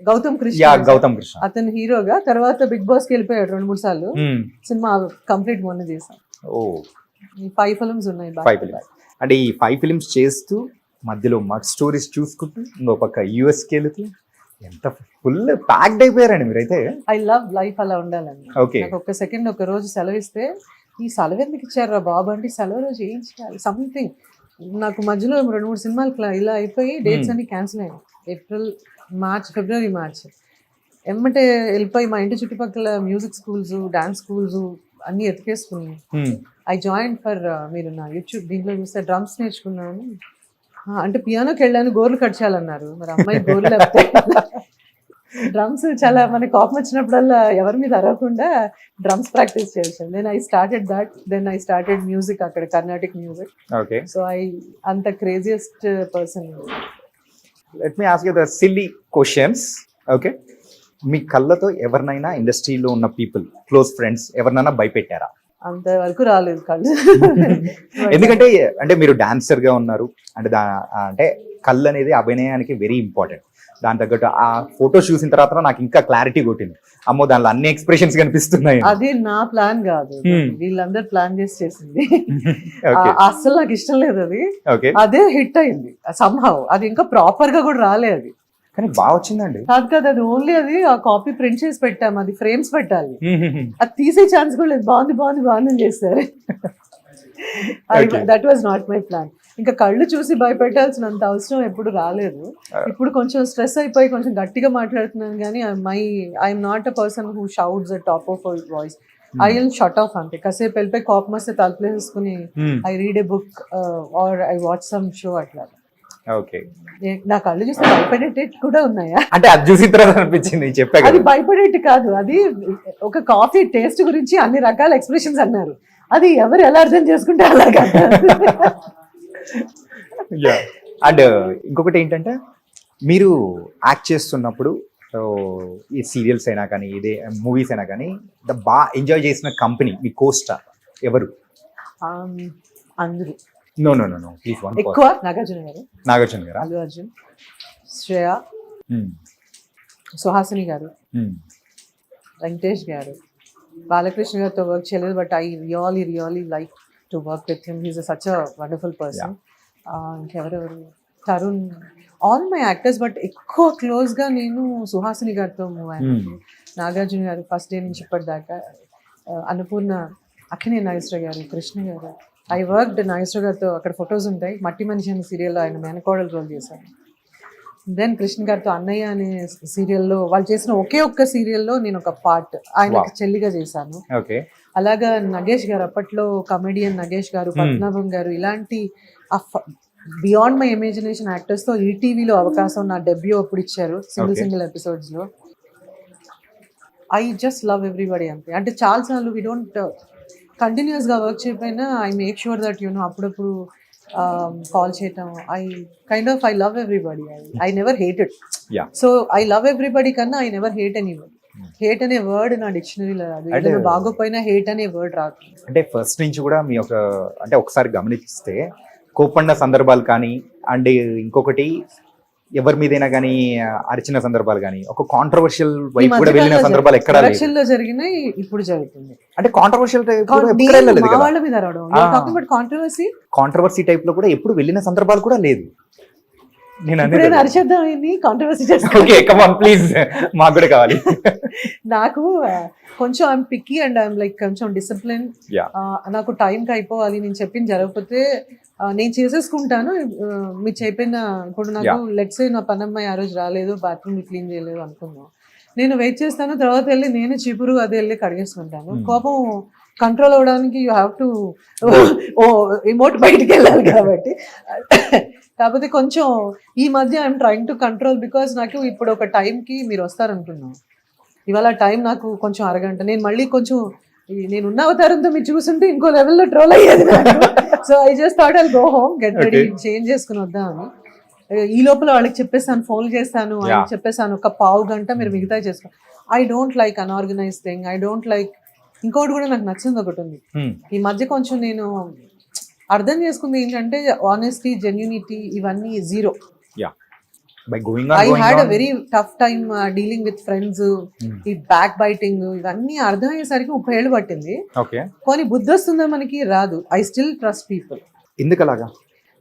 గౌతమ్ కృష్ణ అతను హీరోగా, తర్వాత బిగ్ బాస్ కి వెళ్ళిపోయాడు 2-3 సార్లు. సినిమా కంప్లీట్ మొన్న చేశాం. ఈ 5 films ఉన్నాయి. అంటే ఈ 5 films చేస్తూ మధ్యలో మగ్ స్టోరీస్ చూసుకుంటూ ఇంకో పక్క యూఎస్కి వెళుతూ ఎంత ఫుల్ ప్యాక్డ్ అయిపోయారండి మీరైతే. ఐ లవ్ లైఫ్ అలా ఉండాలండి. నాకు ఒక సెకండ్ ఒక రోజు సెలవిస్తే ఈ సెలవు ఎందుకు ఇచ్చారు రా బాబు అంటే, సెలవు రోజు ఏం చేయాలి సంథింగ్. నాకు మధ్యలో 2-3 సినిమాలు ఇలా అయిపోయి డేట్స్ అన్ని క్యాన్సిల్ అయ్యాయి. ఏప్రిల్, మార్చ్, ఫిబ్రవరి, మార్చ్ ఎమ్మటే వెళ్ళిపోయి మా ఇంటి చుట్టుపక్కల మ్యూజిక్ స్కూల్స్, డాన్స్ స్కూల్స్ అన్ని ఎతికేసుకున్నాను. ఐ జాయిన్ ఫర్, మీరు నా యూట్యూబ్ దీంట్లో చూస్తే డ్రమ్స్ నేర్చుకున్నాను. అంటే పియానోకి వెళ్ళాను, గోర్లు కట్ చేయాలన్నారు, మరి అమ్మాయి గోర్లు లేకపోతే డ్రమ్స్ చాలా మనకి కోపం వచ్చినప్పుడల్లా ఎవరి మీద అరవకుండా డ్రమ్స్ ప్రాక్టీస్ చేసాను. Then I started that, then I started music, అక్కడ కర్ణాటిక్ మ్యూజిక్. ఓకే, సో అంత craziest person. Let me ask you the silly questions. Okay, మీ కళ్ళతో ఎవరినైనా ఇండస్ట్రీలో ఉన్న పీపుల్, క్లోజ్ ఫ్రెండ్స్ ఎవరినైనా భయపెట్టారా? అంతవరకు రాలేదు కళ్ళు. ఎందుకంటే అంటే మీరు డాన్సర్ గా ఉన్నారు అంటే అంటే కళ్ళు అనేది అభినయానికి వెరీ ఇంపార్టెంట్. దాని తగ్గట్టు ఆ ఫోటో చూసిన తర్వాత నాకు ఇంకా క్లారిటీ కొట్టింది, అమ్మో దానిలో అన్ని ఎక్స్ప్రెషన్స్ కనిపిస్తున్నాయి. అది నా ప్లాన్ కాదు, వీళ్ళందరూ ప్లాన్ చేసింది. Okay. అస్సలు నాకు ఇష్టం లేదు అది. ఓకే, అదే హిట్ అయింది సంహౌ. అది ఇంకా ప్రాపర్ గా కూడా రాలేదు అది. కానీ బాగా వచ్చిందండి. కాదు అది ఓన్లీ అది ఆ కాపీ ప్రింట్ చేసి పెట్టాము, అది ఫ్రేమ్స్ పెట్టాలి, అది తీసే ఛాన్స్ కూడా లేదు. బాగుంది అని చేస్తారు. That was not my plan. ఇంకా కళ్ళు చూసి భయపెట్టాల్సినంత అవసరం ఎప్పుడు రాలేదు. ఇప్పుడు కొంచెం స్ట్రెస్ అయిపోయి కొంచెం గట్టిగా మాట్లాడుతున్నాను కానీ I'm not a person who shouts at top of voice. I will shut off అంతే. కాసేపు వెళ్ళిపోయి కోపం వస్తే తలుపులేసుకుని I read a book or I watch some show అట్లా. ఓకే, నా కళ్ళు చూస్తే భయపడేటట్టు కూడా ఉన్నాయా? అంటే అది చూసిన తర్వాత అనిపించింది చెప్పాను. అది భయపడేట్టు కాదు, అది ఒక కాఫీ టేస్ట్ గురించి అన్ని రకాల ఎక్స్ప్రెషన్స్ అన్నారు. అది ఎవరు ఎలా అర్థం చేసుకుంటే అలాగా. అండ్ ఇంకొకటి ఏంటంటే మీరు యాక్ట్ చేస్తున్నప్పుడు ఈ సీరియల్స్ అయినా కానీ ఇదే మూవీస్ అయినా కానీ బాగా ఎంజాయ్ చేసిన కంపెనీ మీ కోస్టార్ ఎవరు? అందరూ. No no no no please one. ఎక్కువ నాగార్జున గారు, నాగార్జున గారు, అల్లు అర్జున్, శ్రేయ, సుహాసిని గారు, వెంకటేష్ గారు, బాలకృష్ణ గారితో వర్క్ చేయలేదు but I really like to work with him. He's such a wonderful person. ఇంకెవరెవరు, Tarun, all my actors. But ఎక్కువ క్లోజ్గా నేను సుహాసిని గారితో మూవ్ అయ్యాను. నాగార్జున గారు ఫస్ట్ డే నుంచి ఇప్పటిదాకా, అన్నపూర్ణ, అక్కినే నాగేశ్వర గారు, కృష్ణ గారు. ఐ వర్క్డ్ నాగేశ్వర గారితో, అక్కడ ఫొటోస్ ఉంటాయి. మట్టి మనిషి అనే సీరియల్లో ఆయన మేనకోడలు రోల్ చేశాను. దెన్ కృష్ణ గారితో అన్నయ్య అనే సీరియల్లో, వాళ్ళు చేసిన ఒకే ఒక్క సీరియల్లో నేను ఒక పార్ట్, ఆయనకి చెల్లిగా చేశాను. ఓకే, అలాగా నగేష్ గారు, అప్పట్లో కమెడియన్ నగేష్ గారు, పద్మనాభం గారు, ఇలాంటి బియాండ్ మై ఇమాజినేషన్ యాక్టర్స్తో ఈటీవీలో అవకాశం నా డెబ్యూ అప్పుడు ఇచ్చారు, సింగిల్ ఎపిసోడ్స్లో. ఐ జస్ట్ లవ్ ఎవ్రీబడి అంతే. అంటే చాలాసార్లు వీ డోంట్ కంటిన్యూస్గా వర్క్ చేయకపోయినా ఐ మేక్ షూర్ దట్ అప్పుడప్పుడు కాల్ చేయటం. I love everybody. I never hated. So I love everybody కన్నా I never hate anybody. Hate అనే వర్డ్ నా డిక్షనరీలో రాదు. ఏదైనా బాగోపోయినా హేట్ అనే వర్డ్ రాదు. అంటే ఫస్ట్ నుంచి కూడా మీ అంటే ఒకసారి గమనిస్తే కోపడిన సందర్భాలు కానీ, అండ్ ఇంకొకటి ఎవరి మీదైనా కానీ అరిచిన సందర్భాలు కానీ, ఒక కాంట్రవర్షియల్ వైపు కూడా వెళ్ళిన సందర్భాలు ఎక్కడ ఎలక్షన్లో జరిగినాయి, ఇప్పుడు జరుగుతుంది. అంటే కాంట్రవర్షియల్ వాళ్ళ మీద కాంట్రవర్సీ టైప్ లో కూడా ఎప్పుడు వెళ్ళిన సందర్భాలు కూడా లేదు. నేను అరిచేద్దాం కాంట్రవర్సీ ప్లీజ్, మాకు కూడా కావాలి. నాకు కొంచెం I'm picky and I'm like కొంచెం డిసిప్లిన్. నాకు టైంకి అయిపోవాలి, నేను చెప్పింది జరగకపోతే నేను చేసేసుకుంటాను. మీరు చెప్పిన ఇప్పుడు నాకు లెట్స్ సే నా పనమ్మాయి ఆ రోజు రాలేదు, బాత్రూమ్ క్లీన్ చేయలేదు అనుకుందాం, నేను వెయిట్ చేస్తాను. తర్వాత వెళ్ళి నేను చీపురు అది వెళ్ళి కడిగేసుకుంటాను. కోపం కంట్రోల్ అవ్వడానికి యూ హ్యావ్ టు ఇమోట్ బయటికి వెళ్ళాలి కాబట్టి. కాకపోతే కొంచెం ఈ మధ్య I'm trying to control because నాకు ఇప్పుడు ఒక టైంకి మీరు వస్తారనుకున్నాను. ఇవాళ టైం నాకు కొంచెం అరగంట, నేను మళ్ళీ కొంచెం నేను ఉన్న అవతారంతో మీరు చూస్తుంటే ఇంకో లెవెల్లో ట్రోల్ అయ్యేది నాకు. So I just thought I'll go home, get ready, change చేసుకుని వద్దామని. ఈ లోపల వాళ్ళకి చెప్పేస్తాను, ఫోన్ చేస్తాను, వాళ్ళకి చెప్పేస్తాను ఒక పావు గంట మీరు మిగతా చేసుకో. I don't like unorganised thing. I don't like. ఇంకోటి కూడా నాకు నచ్చింది ఒకటి ఉంది ఈ మధ్య కొంచెం నేను అర్థం చేసుకుంది ఏంటంటే ఆనెస్టీ, జెన్యూనిటీ ఇవన్నీ zero. I had a very tough time dealing with friends. ఈ బ్యాక్ బైటింగ్ ఇవన్నీ అర్థమయ్యేసరికి 30 ఏళ్ళు పట్టింది. కానీ బుద్ధి వస్తుందా మనకి? రాదు. I still trust people. ఎందుకు అలాగా?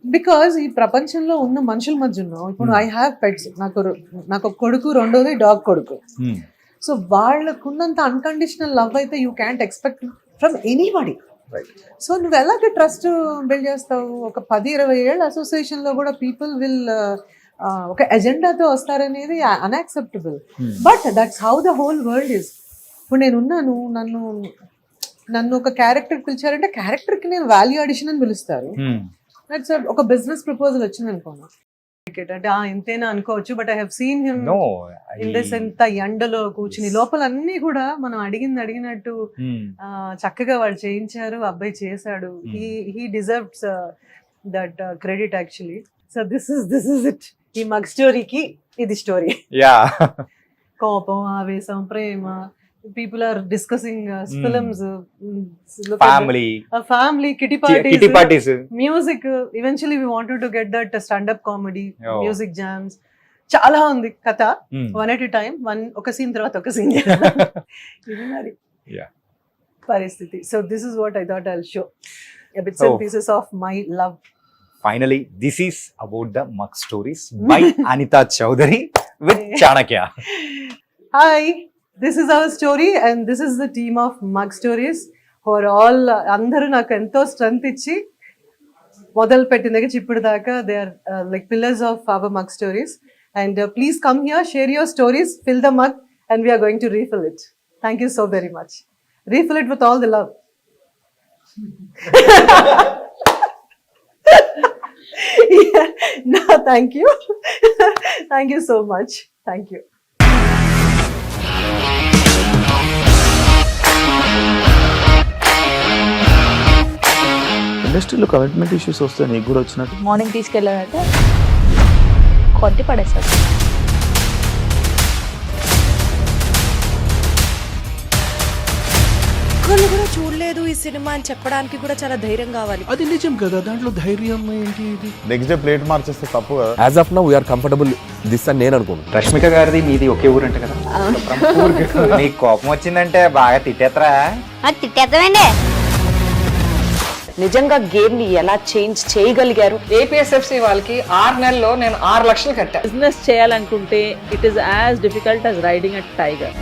బికాజ్ ఈ ప్రపంచంలో ఉన్న మనుషుల మధ్య ఉన్నాం. ఇప్పుడు ఐ హ్యావ్ పెట్స్. నాకు ఒక కొడుకు, రెండోది డాగ్ కొడుకు. సో వాళ్ళకున్నంత అన్కండిషనల్ లవ్ అయితే you can't expect from anybody. So నువ్వు ఎలాగ ట్రస్ట్ బిల్డ్ చేస్తావు? ఒక 10-20 ఏళ్ళ అసోసియేషన్లో కూడా పీపుల్ విల్ ఒక ఎజెండాతో వస్తారనేది unacceptable. But that's how the whole world is. ఇప్పుడు నేనున్నాను, నన్ను ఒక క్యారెక్టర్ పిలిచారంటే క్యారెక్టర్కి నేను వాల్యూ అడిషన్ అని పిలుస్తారు. దట్స్ ఒక బిజినెస్ ప్రపోజల్ వచ్చింది అనుకోను, అంటే ఇంతేనా అనుకోవచ్చు, but I have seen him No, in this ఎంత ఎండలో కూర్చుని లోపల అన్ని కూడా మనం అడిగినట్టు చక్కగా వాళ్ళు చేయించారు, అబ్బాయి చేశాడు. He deserves that credit actually. So this is it. ఈ మగ్ స్టోరీకి ఇది స్టోరీ. yeah. కోపం, ఆవేశం, ప్రేమ, people are discussing films, family kitty parties, music. Eventually we wanted to get that stand up comedy, music jams. చాలా ఉంది కథ. One at a time, ఒక scene తర్వాత ఒక సీన్ ఇది మరి పరిస్థితి. So this is what I thought I'll show bits and pieces of my love. Finally, this is about the Mug Stories by Anita Chowdhury with Chanakya. Hi, this is our story and this is the team of Mug Stories for all. అందరూ నాకు ఎంతో strength ఇచ్చి మొదలు పెట్టిన దగ్గర ఇప్పుడు దాకా they are like pillars of our mug stories. And please come here, share your stories, fill the mug and we're going to refill it. Thank you so very much. Refill it with all the love. No, thank you. Thank you so much. Thank you. ఇండస్ట్రీలో commitment issues వస్తే నీకు కూడా వచ్చినట్టు? Morning తీసుకెళ్ళాలంటే కొట్టి పడేస్తారు. ఒక్కళ్ళు కూడా చూడలేదు ఈ సినిమా అని చెప్పడానికి కూడా చాలా ధైర్యం కావాలి. అది నిజం కదా, దాంట్లో ధైర్యం ఏంటి? ఇది నెక్స్ట్ డే ప్లేట్ మార్చేస్తే తప్పు కదా. As of now we're comfortable this అని నేను అనుకుంటున్నాను. రష్మిక గారిది మీది ఒకే ఊరు అంట కదా? మీకు కోపం వచ్చిందంటే బాగా తిట్టేత్తరా? తిట్టేద్దామండి. నిజంగా గేమ్ ని ఎలా చేంజ్ చేయగలిగారు? ఏపీఎస్ఎఫ్సి వాళ్ళకి 6 నెలల్లో నేను 6 లక్షలు కట్టా. బిజినెస్ చేయాలనుకుంటే it is as difficult as riding a tiger.